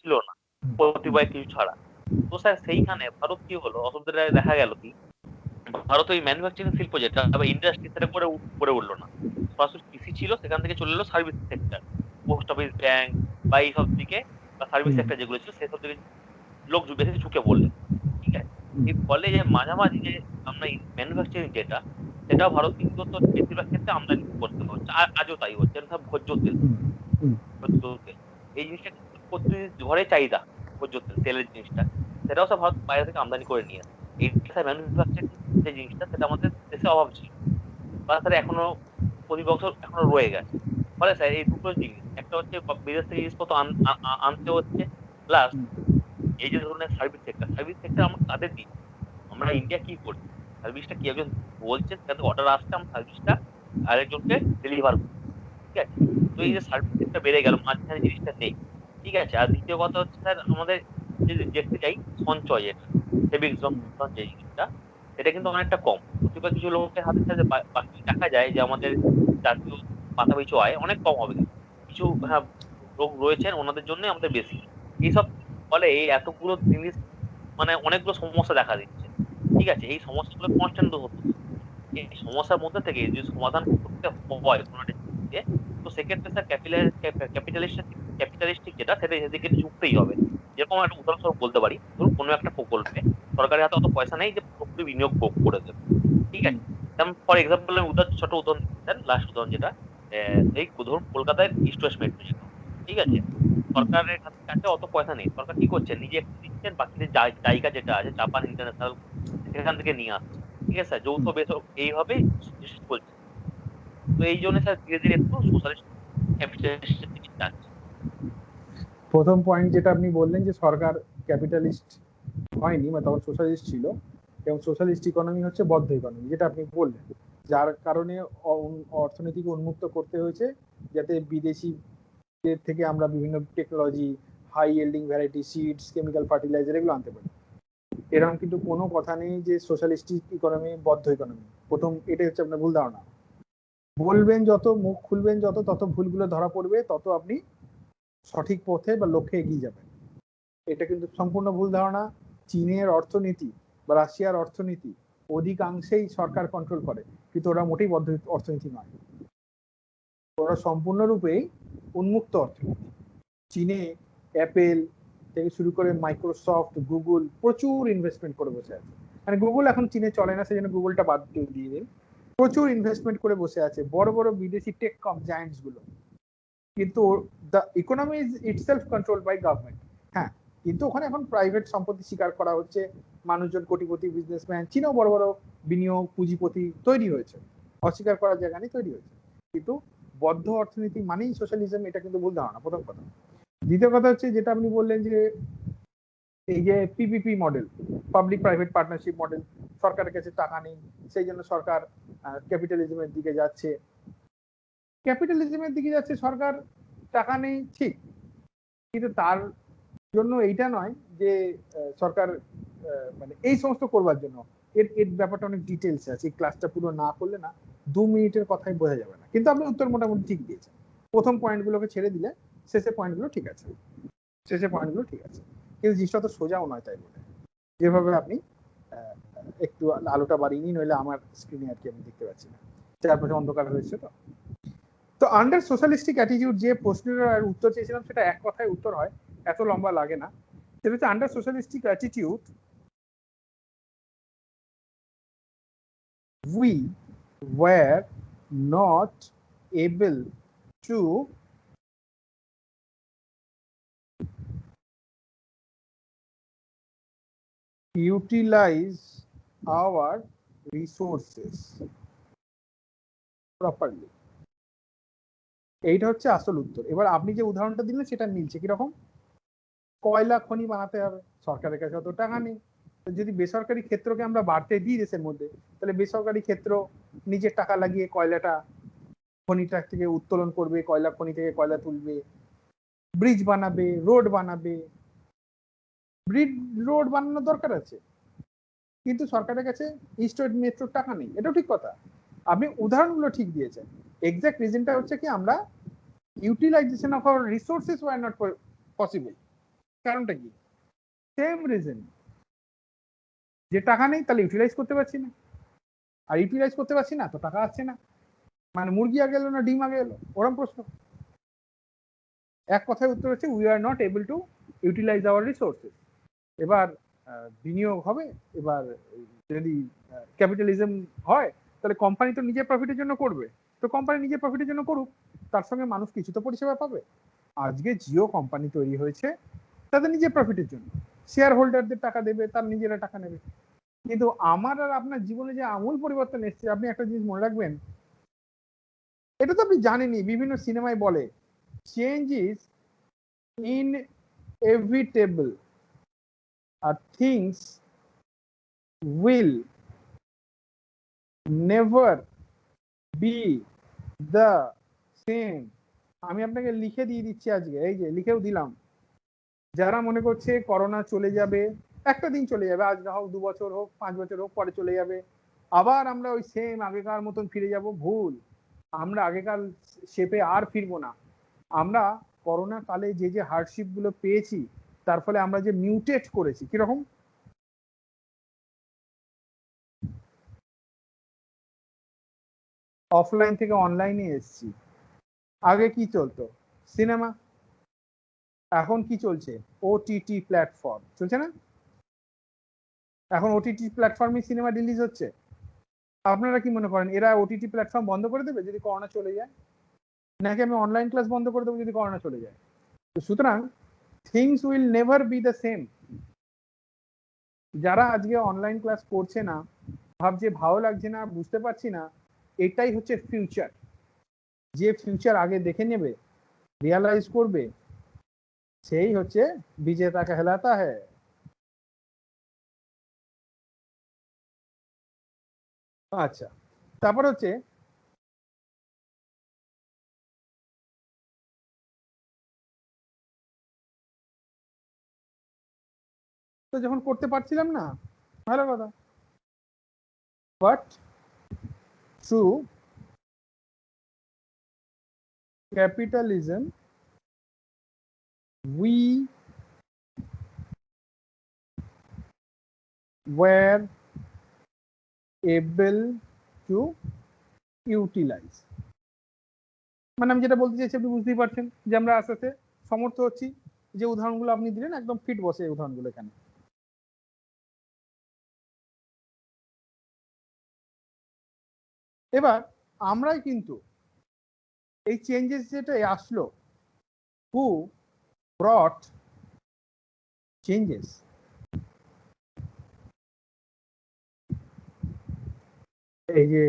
ছিল না, কতিপয় কিছু ছাড়া। তো স্যার সেইখানে ভারত কি হলো, অসুবিধাটা দেখা গেল কি, ভারত ওই ম্যানুফ্যাকচারিং শিল্প যেটা বা ইন্ডাস্ট্রি, সেটা করে উঠলো না। সরাসরি কৃষি ছিল, সেখান থেকে চলে এলো service sector, post office, bank বা এইসব দিকে, বা সার্ভিস সেক্টর যেগুলো ছিল সেসব দিকে লোক বেশি ঝুঁকে পড়লেন, ঠিক আছে। এর ফলে যে মাঝামাঝি যে আমরা ম্যানুফ্যাকচারিং যেটা, সেটাও ভারত কিন্তু তো বেশিরভাগ ক্ষেত্রে আমদানি করতে হচ্ছে, আজও তাই হচ্ছে। যেমন ভোজ্য তেল, ভোজ্য তেল এই জিনিসটা কিন্তু প্রতিদিন ঘরে চাহিদা, ভোজ্য তেলের জিনিসটা, সেটাও সব ভারত বাইরে থেকে আমদানি করে নিয়ে আসে। এইটা ম্যানুফ্যাকচারিং যে জিনিসটা, সেটা আমাদের দেশে অভাব ছিল, বা স্যার এখনো প্রতি বছর এখনো রয়ে গেছে। ফলে স্যার এই দুটো জিনিস, একটা হচ্ছে বিদেশ থেকে জিনিসপত্র আনতে হচ্ছে, প্লাস এই যে ধরনের সার্ভিস সেক্টর আমরা কাদের দিই, আমরা ইন্ডিয়া কি করছি, সার্ভিসটা কি একজন বলছেন, তাদের অর্ডার আসছে, আমরা সার্ভিসটা আরেকজনকে ডেলিভার করি, ঠিক আছে। তো এই যে সার্ভিস সেক্টর বেড়ে গেল, মাঝখানে জিনিসটা নেই, ঠিক আছে। আর দ্বিতীয় কথা হচ্ছে স্যার আমাদের যে দেখতে চাই সঞ্চয়, যেটা সেভিংস যে জিনিসটা, সেটা কিন্তু অনেকটা কম। কতিপয় কিছু লোকের হাতে সাথে বাকি দেখা যায় যে আমাদের জাতীয় মাথাপিছু আয় অনেক কম হবে, কিছু হ্যাঁ লোক রয়েছেন ওনাদের জন্য আমাদের বেশি। এইসব ফলে এই এতগুলো জিনিস মানে অনেকগুলো সমস্যা দেখা দিচ্ছে, ঠিক আছে। এই সমস্যাগুলো কনস্ট্যান্ট হতে হবে। এই সমস্যার মধ্যে থেকে যদি সমাধান করতে হয় কোনো একটা জিনিসকে, তো সেক্ষেত্রে স্যার ক্যাপিটালিস্টিক যেটা, সেটা সেদিকে ঝুঁকতেই হবে। যেরকম একটা উদাহরণস্বরূপ বলতে পারি, ধরুন কোনো একটা প্রকল্পে সরকারের হাতে অত পয়সা নেই যে পুরোপুরি বিনিয়োগ করে দেবে, ঠিক আছে। যেমন ফর এক্সাম্পল আমি ছোট উদাহরণ দিচ্ছি, লাস্ট উদাহরণ যেটা, এই ধরুন কলকাতার ইস্ট ওয়েস্ট মেট্রো, ঠিক আছে। সরকারের কাছে অত পয়সা নেই, সরকার কি করছে, নিজে একটু দিচ্ছেন, বাকিদের জায়গা যেটা আছে জাপান ইন্টারন্যাশনাল, সেখান থেকে নিয়ে আসছে, ঠিক আছে স্যার। যৌথ বেশ এইভাবে চলছে। তো এই জন্য স্যার ধীরে ধীরে একটু সোশ্যালিস্ট ক্যাপিটালিস্টের দিকে যাচ্ছে। প্রথম পয়েন্ট যেটা আপনি বললেন যে সরকার ক্যাপিটালিস্ট হয়নি, মানে তখন সোশ্যালিস্ট ছিল, এবং সোশ্যালিস্ট ইকোনমি হচ্ছে বদ্ধ ইকোনমি, যেটা আপনি বললেন, যার কারণে অর্থনীতিকে উন্মুক্ত করতে হয়েছে, যাতে বিদেশি থেকে আমরা বিভিন্ন technology, high yielding variety seeds, chemical fertilizer এগুলো আনতে পারি। এরকম কিন্তু কোনো কথা নেই যে সোশ্যালিস্টিক ইকোনমি বদ্ধ ইকোনমি। প্রথম এটা হচ্ছে আপনার ভুল ধারণা। বলবেন যত, মুখ খুলবেন যত, তত ভুলগুলো ধরা পড়বে, তত আপনি সঠিক পথে বা লক্ষ্যে এগিয়ে যাবেন। এটা কিন্তু সম্পূর্ণ ভুল ধারণা। চীনের অর্থনীতি বা রাশিয়ার অর্থনীতি অধিকাংশেই সরকার কন্ট্রোল করে, কিন্তু ওরা মোটেই বদ্ধ অর্থনীতি নয়, ওরা সম্পূর্ণরূপেই উন্মুক্ত অর্থনীতি। চীনে অ্যাপেল থেকে শুরু করে মাইক্রোসফট, গুগল প্রচুর ইনভেস্টমেন্ট করে বসে আছে। মানে গুগল এখন চীনে চলে না, সেই জন্য গুগলটা বাদ দিয়ে দিন। প্রচুর ইনভেস্টমেন্ট করে বসে আছে বড় বড় বিদেশি টেক জায়ান্টস গুলো, কিন্তু the economy is itself control by government. হ্যাঁ, কিন্তু ওখানে এখন প্রাইভেট সম্পত্তি স্বীকার করা হচ্ছে, মানুষজন কোটিপতি, বিজনেসম্যান, চীনেও বড় বড় বিনিয়োগ পুঁজিপতি তৈরি হয়েছে, অস্বীকার করার জায়গা নেই, তৈরি হয়েছে। কিন্তু বদ্ধ অর্থনীতি মানেই সোশ্যালিজম, এটা কিন্তু ভুল ধারণা, প্রথম কথা। দ্বিতীয় কথা হচ্ছে যেটা আপনি বললেন যে এই যে PPP model, public private partnership model, সরকারের কাছে টাকা নেই, সেই জন্য সরকার ক্যাপিটালিজমের দিকে যাচ্ছে। ক্যাপিটালিজমের দিকে যাচ্ছে সরকার, টাকা নেই ঠিক, কিন্তু তার জন্য এইটা নয় যে সরকার মানে এই সমস্ত করবার জন্য। এর এর ব্যাপারটা অনেক ডিটেলস আছে, এই ক্লাসটা পুরো না করলে না 2 মিনিটের কথাই বোঝা যাবে না। কিন্তু আপনি উত্তর মোটামুটি ঠিক দিয়েছেন, প্রথম পয়েন্টগুলোকে ছেড়ে দিলে শেষের পয়েন্টগুলো ঠিক আছে, শেষের পয়েন্টগুলো ঠিক আছে। কিন্তু জিনিসটা তো সোজাও নয়, তাই বলে যেভাবে আপনি একটু আলোটা বাড়িয়ে নিন, নইলে আমার স্ক্রিনে আর কি আমি দেখতে পাচ্ছি না, চারপাশে অন্ধকার হয়েছে। তো তো আন্ডার সোশ্যালিস্টিক অ্যাটিটিউড, যে প্রশ্নের উত্তর চেয়েছিলাম সেটা এক কথায় উত্তর হয়, এত লম্বা লাগে না। সেটা হচ্ছে under socialistic attitude we were not able to utilize our resources properly. এইটা হচ্ছে আসল উত্তর। এবার আপনি যে উদাহরণটা দিলেন সেটা মিলছে কিরকম, কয়লা খনি বানাতে হবে, সরকারের কাছে অত টাকা নেই। যদি বেসরকারি ক্ষেত্রকে আমরা বাড়তে দিই দেশের মধ্যে, তাহলে বেসরকারি ক্ষেত্র নিজের টাকা লাগিয়ে কয়লাটা খনিটা থেকে উত্তোলন করবে, কয়লা খনি থেকে কয়লা তুলবে, ব্রিজ বানাবে, রোড বানাবে। ব্রিজ রোড বানানোর দরকার আছে, কিন্তু সরকারের কাছে ইস্ট ওয়েস্ট মেট্রোর টাকা নেই, এটাও ঠিক কথা। আপনি উদাহরণগুলো ঠিক দিয়েছেন, এক্সাক্ট রিজনটা হচ্ছে কি আমরা utilization of our resources were not possible. কারণটা কি? সেম রিজন, যে টাকা নেই তাহলে ইউটিলাইজ করতে পারছি না, আর ইউটিলাইজ করতে পারছি না তো টাকা আসছে না। মানে মুরগি আগে এলো না ডিম আগে এলো, ওরম প্রশ্ন। এক কথায় উত্তর হচ্ছে we are not able to utilize our resources. এবার বিনিয়োগ হবে, এবার যদি ক্যাপিটালিজম হয় তাহলে কোম্পানি তো নিজের প্রফিটের জন্য করবে, তো কোম্পানি নিজের প্রফিটের জন্য করুক, তার সঙ্গে মানুষ কিছু তো পরিষেবা পাবে। আজকে জিও কোম্পানি তৈরি হয়েছে তাদের নিজের প্রফিটের জন্য, শেয়ার হোল্ডারদের টাকা দেবে, তার নিজেরা টাকা নেবে। কিন্তু আমার আর আপনার জীবনে যে আমূল পরিবর্তন এসছে, আপনি একটা জিনিস মনে রাখবেন, এটা তো আপনি জানেনই, বিভিন্ন সিনেমায় বলে change is inevitable R things will never be the same. আমি আপনাকে লিখে দিয়ে দিচ্ছি আজকে, এই যে লিখেও দিলাম। যারা মনে করছে করোনা চলে যাবে, একটা দিন চলে যাবে, আজ না হোক 2 বছর হোক 5 বছর হোক, পরে চলে যাবে, আবার আমরা ওই সেম আগেকার মতন ফিরে যাব, ভুল। আমরা আগেকার শেপে আর ফিরবো না। আমরা করোনা কালে যে যে হার্ডশিপ গুলো পেয়েছি, তার ফলে আমরা যে মিউটেট করেছি, কিরকম? অফলাইন থেকে অনলাইনে এসেছি। আগে কি চলতো? সিনেমা। এখন কি চলছে? ওটিটি প্ল্যাটফর্ম চলছে না? এখন ওটিটি প্ল্যাটফর্মে সিনেমা রিলিজ হচ্ছে। আপনারা কি মনে করেন এরা ওটিটি প্ল্যাটফর্ম বন্ধ করে দেবে যদি করোনা চলে যায়? নাকি আমি অনলাইন ক্লাস বন্ধ করে দেবো যদি করোনা চলে যায়? তো সুতরাং things will never be the same. যারা আজকে অনলাইন ক্লাস করছে না, ভাবছে ভালো লাগছে না, বুঝতে পারছি না, এটাই হচ্ছে ফিউচার। যে ফিউচার আগে দেখে নেবে, রিয়ালাইজ করবে, সেই হচ্ছে বিজেতা कहलाता है। আচ্ছা, তারপর হচ্ছে তো যখন করতে পারছিলাম না, ভালো কথা, but true capitalism we were able to utilize। মানে আমি যেটা বলতে চাইছি আপনি বুঝতেই পারছেন যে আমরা আস্তে আস্তে সমর্থ হচ্ছি। যে উদাহরণগুলো আপনি দিলেন একদম ফিট বসে এই উদাহরণগুলো এখানে। এবার আমরাই কিন্তু এই চেঞ্জেস যেটা আসলো, হু ব্রট চেঞ্জেস, এই যে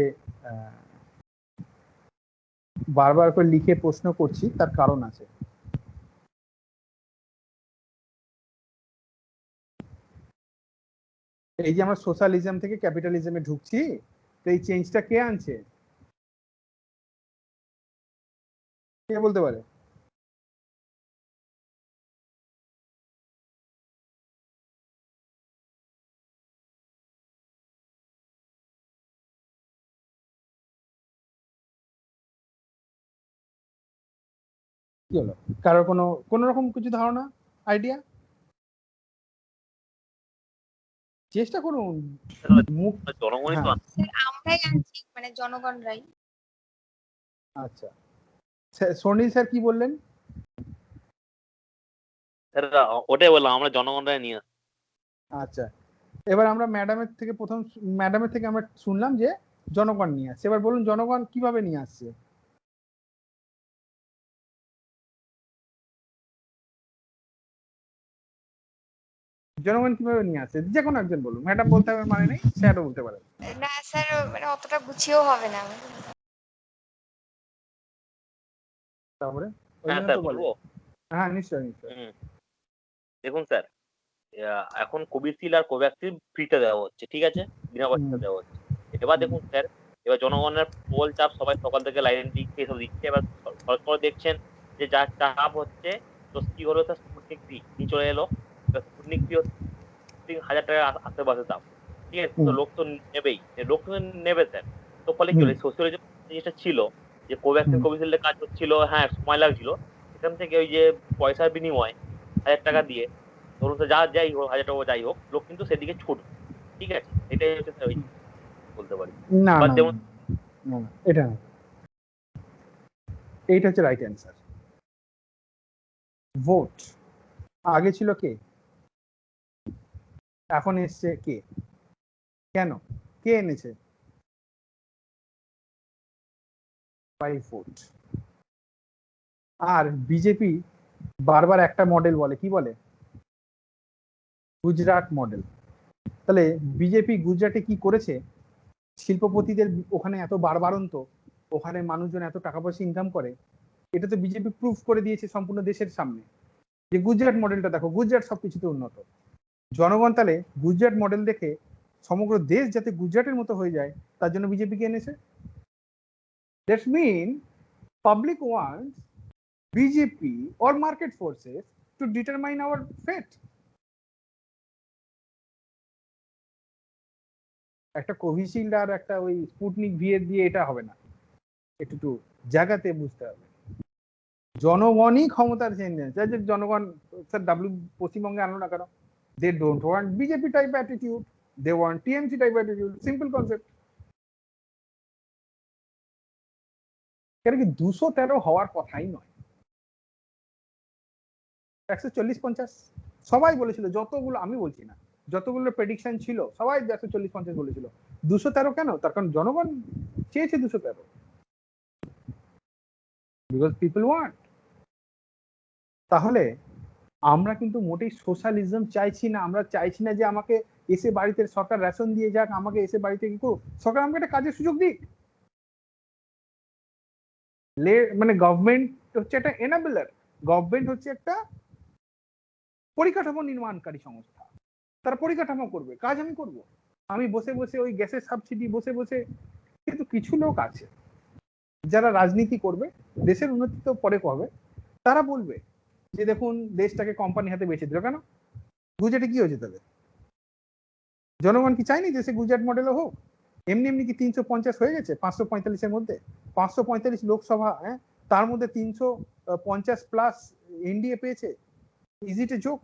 বারবার করে লিখে প্রশ্ন করছি তার কারণ আছে। এই যে আমরা সোশ্যালিজম থেকে ক্যাপিটালিজমে ঢুকছি, তো এই চেঞ্জটা কে আনছে? কে বলতে পারে? কি হলো? কারোর কোনো রকম কিছু ধারণা, আইডিয়া? চেষ্টা করুন। মুখ। জনগণই তো হ্যাঁ, স্যার আমরাই আনছি, মানে জনগণরাই। আচ্ছা, সোনিল স্যার কি বললেন? স্যার ওটাই বললাম, আমরা জনগণরাই নিয়ে আসছি। আচ্ছা, এবার আমরা ম্যাডামের থেকে আমরা শুনলাম যে জনগণ নিয়ে আসছে। এবার বলুন জনগণ কিভাবে নিয়ে আসছে? জনগণ কিভাবে নিয়ে আসছে? যে কোনো একজন বলুন, ম্যাডাম বলতে হবে মানে নেই, স্যারও বলতে পারেন। না স্যার, মানে অতটা গুছিয়েও হবে না। তারপরে ওই হ্যাঁ জন্য স্যার তো বলে। বলবো। হ্যাঁ, নিশ্চয়ই নিশ্চয়ই। হুম, দেখুন স্যার, এখন কোভিশিল্ড আর কোভ্যাক্সিন ফ্রিতে দেওয়া হচ্ছে, ঠিক আছে, বিনা পয়সা দেওয়া হচ্ছে। এবার দেখুন স্যার, এবার জনগণের প্রবল চাপ, সবাই সকাল থেকে লাইন দিচ্ছে, এসব দিচ্ছে। এবার সরকার দেখছেন যে যার চাপ হচ্ছে, তো কি হলো স্যার, স্পুটনিক ভি চলে এলো। এবার স্পুটনিক ভি হচ্ছে 1,000 টাকা আশেপাশে দাম, ঠিক আছে, তো লোক তো নেবেই, লোক তো নেবে স্যার। তো ফলে কি হলো, সোশ্যালিজম জিনিসটা ছিল যে কোভ্যাক্সিন কোভিশিল্ডের কাজ হচ্ছিল, হ্যাঁ সময় লাগছিল, এখান থেকে ওই যে পয়সার বিনিময়ে 1,000 টাকা দিয়ে, ধরুন তো যাই হোক, 1,000 টাকা যাই হোক, লোক কিন্তু সেদিকে ছুটবে, ঠিক আছে, এটাই হচ্ছে স্যার ওই বলতে পারি। না এবার না যেমন না, না, এটা না, এইটা হচ্ছে রাইট অ্যান্সার। ভোট আগে ছিল কে, এখন এসছে কে? কেন? কে এনেছে? By vote. আর বিজেপি বারবার একটা মডেল বলে, কি বলে? গুজরাট মডেল। তাহলে বিজেপি গুজরাটে কি করেছে? শিল্পপতিদের ওখানে এত বাড়বাড়ন্ত, ওখানে মানুষজন এত টাকা পয়সা ইনকাম করে, এটা তো বিজেপি প্রুফ করে দিয়েছে সম্পূর্ণ দেশের সামনে যে গুজরাট মডেলটা দেখো, গুজরাট সবকিছুতে উন্নত। জনগণ তাহলে গুজরাট মডেল দেখে সমগ্র দেশ যাতে গুজরাটের মতো হয়ে যায় তার জন্য বিজেপিকে এনেছে। That's mean public wants BJP or market forces to determine our fate. একটা কোভিশিল্ড আর একটা ওই স্পুটনিক ভি এর দিয়ে এটা হবে না, একটু জায়গাতে বুঝতে হবে। জনগণই ক্ষমতার চেঞ্জ, জনগণ স্যার ডাব্লিউ পশ্চিমবঙ্গে আনো না কেন? They don't want BJP type attitude, they want TMC type attitude, simple concept. কেন কি 213 হওয়ার কথাই নয়, 140-50 সবাই বলেছিল, যতগুলো আমি বলছি না, যতগুলো প্রেডিকশন ছিল সবাই 140-50 বলেছিল। 213 কেন? তার কারণ জনগণ চেয়েছে 213, বিকজ পিপল ওয়ান্ট। তাহলে আমরা কিন্তু মোটেই সোশ্যালিজম চাইছি না। আমরা চাইছি না যে আমাকে এসে বাড়িতে সরকার রেশন দিয়ে যাক, আমাকে এসে বাড়িতে কি করুক, সরকার আমাকে একটা কাজের সুযোগ দিক। মানে গভর্নমেন্ট হচ্ছে একটা এনাবেলার, গভর্নমেন্ট হচ্ছে একটা পরিকাঠামো নির্মাণকারী সংস্থা। তারা পরিকাঠামো করবে, কাজ আমি করব। আমি বসে বসে ওই গ্যাসের সাবসিডি বসে বসে, কিন্তু কিছু লোক আছে যারা রাজনীতি করবে, দেশের উন্নতি তো পরে হবে, তারা বলবে যে দেখুন দেশটাকে কোম্পানি হাতে বেঁচে দিল কেন? গুজরাটে কি হয়েছে তাদের? জনগণ কি চায়নি দেশে গুজরাট মডেলও হোক? এমনি এমনি কি 350 হয়ে গেছে 545-এর মধ্যে? 545 লোকসভা, হ্যাঁ, তার মধ্যে 350+ এনডিএ পেয়েছে। Is it a joke?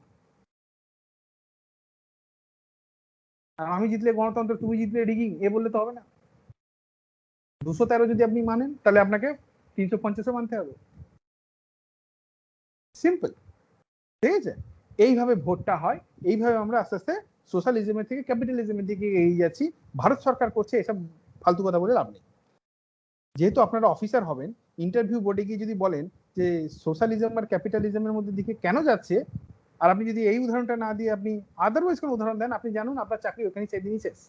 আমি জিতলে গণতন্ত্র, তুমি জিতলে রিগিং, এ বললে তো হবে না। 213 যদি আপনি মানেন তাহলে আপনাকে 350-ও মানতে হবে, সিম্পল। ঠিক আছে? এইভাবে ভোটটা হয়, এইভাবে আমরা আস্তে আস্তে সোশ্যালিজমের থেকে ক্যাপিটালিজমের দিকে এগিয়ে যাচ্ছি। ভারত সরকার করছে এসব ফালতু কথা বলে লাভ নেই। যেহেতু আপনারা অফিসার হবেন, ইন্টারভিউ বোর্ডে গিয়ে যদি বলেন যে সোশ্যালিজম আর ক্যাপিটালিজমের মধ্যে দিকে কেন যাচ্ছে, আর আপনি যদি এই উদাহরণটা না দিয়ে আপনি আদারওয়াইজ কোনো উদাহরণ দেন, আপনি জানুন আপনার চাকরি ওখানে সেদিনই শেষ।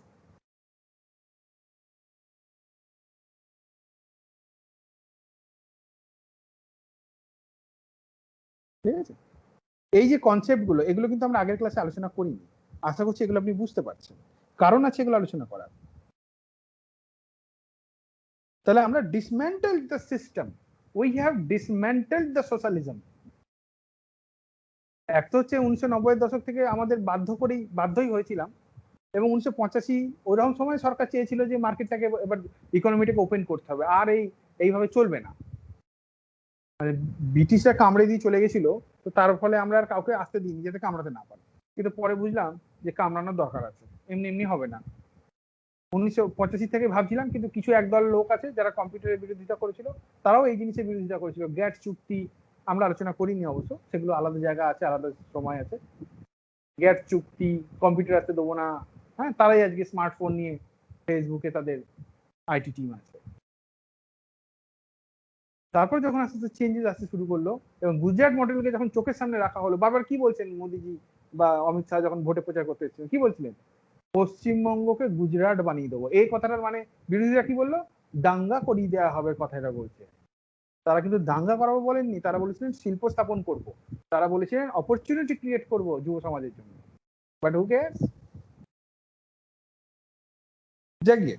ঠিক আছে? এই যে কনসেপ্ট গুলো, এগুলো কিন্তু আমরা আগের ক্লাসে আলোচনা করিনি। আশা করছি এগুলো আপনি বুঝতে পারছেন, কারণ আছে এগুলো আলোচনা করার। তাহলে আমরা dismantled the system, we have dismantled the socialism। এক তো হচ্ছে 1990-এর দশক থেকে আমাদের বাধ্যই হয়েছিলাম, এবং 1985 ওইরকম সময় সরকার চেয়েছিল যে মার্কেটটাকে এবার ইকোনমিটাকে ওপেন করতে হবে, আর এইভাবে চলবে না। মানে ব্রিটিশরা কামড়ে দিয়ে চলে গেছিল, তো তার ফলে আমরা আর কাউকে আসতে দিইনি যাতে কামড়াতে না পারে। কিন্তু পরে বুঝলাম যে কামড়ানোর দরকার আছে, এমনি এমনি হবে না। 1985 থেকে ভাবছিলাম, কিন্তু কিছু একদল লোক আছে যারা কম্পিউটারের বিরোধিতা করেছিল, তারাও এই জিনিসের বিরোধিতা করেছিল। গ্যাট চুক্তি আমরা আলোচনা করিনি অবশ্য, সেগুলো আলাদা জায়গা আছে, আলাদা সময় আছে। গ্যাট চুক্তি, কম্পিউটার আসতে দেবো না, হ্যাঁ, তারাই আজকে স্মার্টফোন নিয়ে ফেসবুকে তাদের আইটি টিম আছে। তারপর যখন আস্তে আস্তে চেঞ্জেস আসতে শুরু করলো, এবং গুজরাট মডেলকে যখন চোখের সামনে রাখা হলো, বারবার কি বলছেন মোদিজি বা অমিত শাহ যখন ভোটে প্রচার করতে এসেছিলেন, কি বলছিলেন? পশ্চিমবঙ্গকে গুজরাট বানিয়ে দেবো। এই কথাটার মানে বিরোধীরা কি বললো? দাঙ্গা করিয়ে দেওয়া হবে, কথাটা বলছে। তারা কিন্তু দাঙ্গা করাবো বলেননি, তারা বলেছিলেন শিল্প স্থাপন করব, তারা বলেছিলেন অপরচুনিটি ক্রিয়েট করব যুব সমাজের জন্য। But who cares? জাগিয়ে।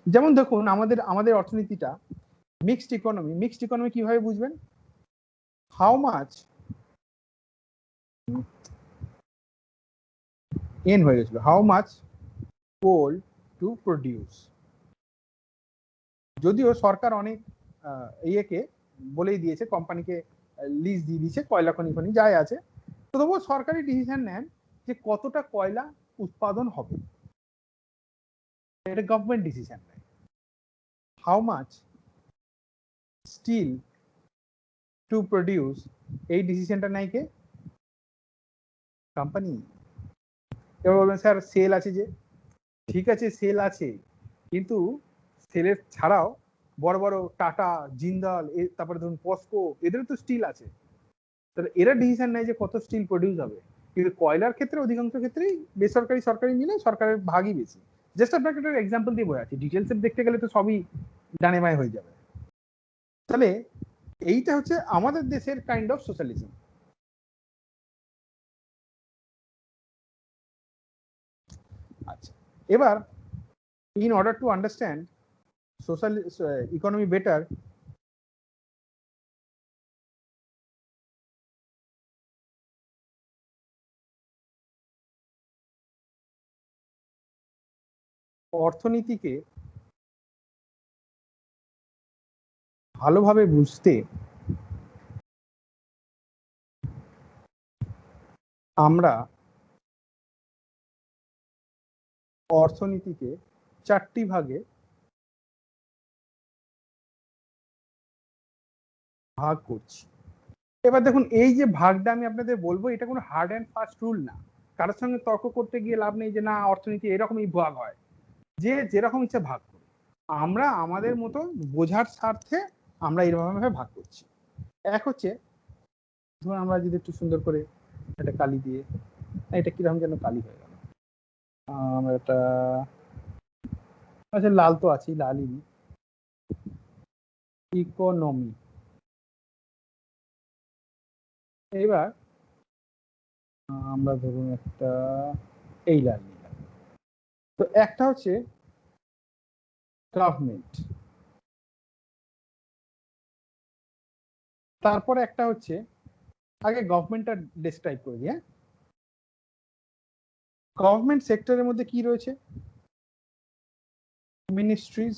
যেমন দেখুন আমাদের অর্থনীতিটা মিক্সড ইকোনমি। মিক্সড ইকোনমি কিভাবে বুঝবেন? হাউ মাচ এন হয়ে গেছিল, how much coal to produce. যদিও সরকার অনেক ইয়েকে বলেই দিয়েছে, কোম্পানিকে লিজ দিয়ে দিয়েছে, কয়লা খনি খনি যাই আছে, তবুও সরকারি ডিসিশন নেন যে কতটা কয়লা উৎপাদন হবে, এটা গভর্নমেন্ট ডিসিশন নেয়। How much steel to produce, এই ডিসিশনটা নেয় কে? কোম্পানি। এবার বলবেন স্যার সেল আছে যে, ঠিক আছে সেল আছে, কিন্তু সেলের ছাড়াও বড় বড় টাটা, জিন্দাল, তারপরে ধরুন পস্কো, এদের তো স্টিল আছে। তাহলে এরা ডিসিশন নেয় যে কত স্টিল প্রডিউস হবে। কিন্তু কয়লার ক্ষেত্রে অধিকাংশ ক্ষেত্রেই বেসরকারি সরকারি মিলে সরকারের ভাগই বেশি, জাস্ট আপনাকে একটা এক্সাম্পল দিয়ে বোঝাচ্ছি, ডিটেলসে দেখতে গেলে তো সবই ডানে বাঁয়ে হয়ে যাবে। তাহলে এইটা হচ্ছে আমাদের দেশের কাইন্ড অফ সোশ্যালিজম। আচ্ছা, এবার in order to understand social economy better, অর্থনীতিকে ভালোভাবে বুঝতে আমরা অর্থনীতিকে 4টি ভাগে ভাগ করছি। এবার দেখুন, এই যে ভাগটা আমি আপনাদের বলবো, এটা কোনো হার্ড অ্যান্ড ফাস্ট রুল না। কারোর সঙ্গে তর্ক করতে গিয়ে লাভ নেই যে না অর্থনীতি এরকমই ভাগ হয়, যে যেরকম ইচ্ছা ভাগ করে। আমরা আমাদের মতো বোঝার স্বার্থে আমরা এরকম ভাবে ভাগ করছি। এক হচ্ছে, ধরুন আমরা যদি একটু সুন্দর করে একটা কালি দিয়ে, এটা কিরকম যেন কালি হয়ে গেল, আমরা এটা, আচ্ছা লাল তো আছেই, লালই ইকোনমি। এবার আমরা ধরুন একটা এই লাল নিলাম। তো একটা হচ্ছে গভর্নমেন্ট, তারপরে একটা হচ্ছে, আগে গভর্নমেন্টটা ডেসক্রাইব করে দিই। হ্যাঁ, গভর্নমেন্ট সেক্টরের মধ্যে কি রয়েছে? মিনিস্ট্রিজ,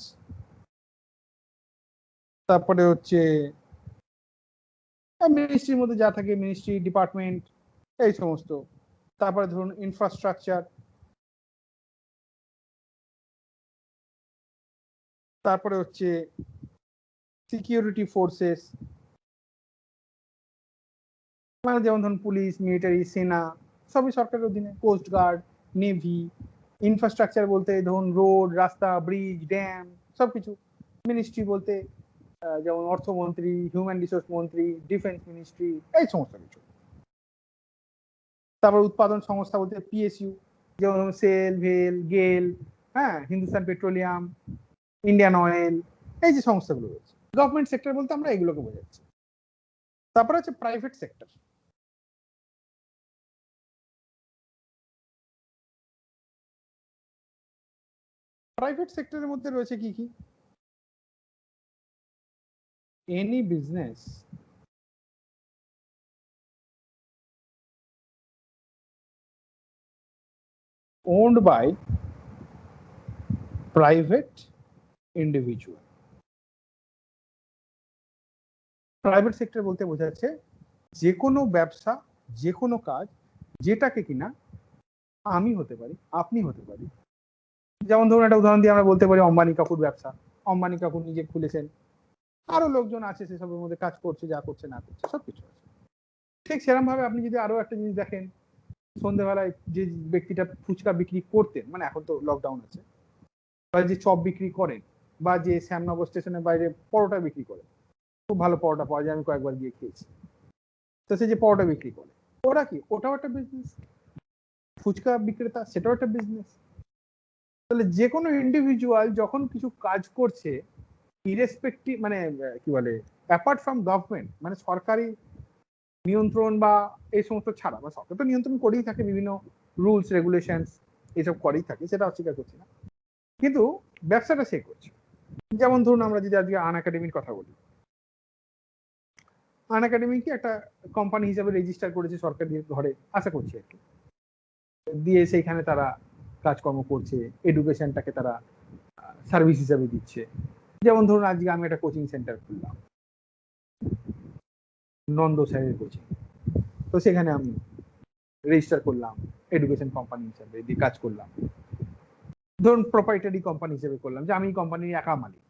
তারপরে হচ্ছে মিনিস্ট্রির মধ্যে যা থাকে, মিনিস্ট্রি, ডিপার্টমেন্ট, এই সমস্ত। তারপরে ধরুন ইনফ্রাস্ট্রাকচার, তারপরে হচ্ছে সিকিউরিটি ফোর্সেস, মানে যেমন ধরুন পুলিশ, মিলিটারি, সেনা, সবই সরকারের অধীনে, কোস্ট গার্ড, নেভি। ইনফ্রাস্ট্রাকচার বলতে ধরুন রোড, রাস্তা, ব্রিজ, ড্যাম, সবকিছু। মিনিস্ট্রি বলতে যেমন অর্থমন্ত্রী, হিউম্যান রিসোর্স মন্ত্রী, ডিফেন্স মিনিস্ট্রি, এই সমস্ত কিছু। তারপর উৎপাদন সংস্থা বলতে পিএসইউ, যেমন সেল, ভেল, গেল, হ্যাঁ, হিন্দুস্তান পেট্রোলিয়াম, ইন্ডিয়ান অয়েল, এই যে সংস্থাগুলো রয়েছে। গভর্নমেন্ট সেক্টর বলতে আমরা এগুলোকে বোঝাচ্ছি। তারপরে হচ্ছে প্রাইভেট সেক্টর। প্রাইভেট সেক্টরের মধ্যে রয়েছে কি কি? Any business owned by private individual। Private sector বলতে বোঝাচ্ছে যে কোনো ব্যবসা, যে কোনো কাজ, যেটাকে কিনা আমি হতে পারি, আপনি হতে পারি। যেমন ধরুন একটা উদাহরণ দিয়ে আমরা বলতে পারি অম্বানি কাপুর ব্যবসা। অম্বানি কাপুর নিজে খুলেছেন, আরো লোকজন আছে সেসবের মধ্যে কাজ করছে, যা করছে না করছে সবকিছু আছে। ঠিক সেরকম ভাবে আপনি যদি আরো একটা জিনিস দেখেন, সন্ধ্যেবেলায় যে ব্যক্তিটা ফুচকা বিক্রি করতেন, মানে এখন তো লকডাউন আছে, বা যে চপ বিক্রি করেন, বা যে শ্যামনগর স্টেশনের বাইরে পরোটা বিক্রি করে, খুব ভালো পরোটা পাওয়া যায়, আমি কয়েকবার গিয়ে খেয়েছি। তো সে যে পরোটা বিক্রি করে, ওরা কি, ওটাও একটা বিজনেস। ফুচকা বিক্রেতা, সেটাও একটা বিজনেস। তাহলে যে কোনো ইন্ডিভিজুয়াল যখন কিছু কাজ করছে, ইরেসপেক্টিভ, মানে কি বলে, অ্যাপার্ট ফ্রম গভর্নমেন্ট, মানে সরকারি নিয়ন্ত্রণ বা এই সমস্ত ছাড়া, বা সরকার তো নিয়ন্ত্রণ করেই থাকে, বিভিন্ন রুলস রেগুলেশনস এসব করেই থাকে, সেটা অস্বীকার করছি না, কিন্তু ব্যবসাটা সে করছে। যেমন ধরুন আমরা যদি আজকে আন একাডেমির কথা বলি, আন একাডেমি কি একটা কোম্পানি হিসাবে রেজিস্টার করেছে সরকারি ঘরে, আশা করছি আর কি, দিয়ে সেইখানে তারা কাজকর্ম করছে, এডুকেশনটাকে তারা সার্ভিস হিসাবে দিচ্ছে। যেমন ধরুন আজকে আমি একটা কোচিং সেন্টার খুললাম, নন্দ স্যারের কোচিং, তো সেখানে আমি রেজিস্টার করলাম এডুকেশন কোম্পানি হিসাবে, দিয়ে কাজ করলাম। ধরুন প্রপার্টারি কোম্পানি হিসেবে করলাম, যে আমি কোম্পানির একা মালিক,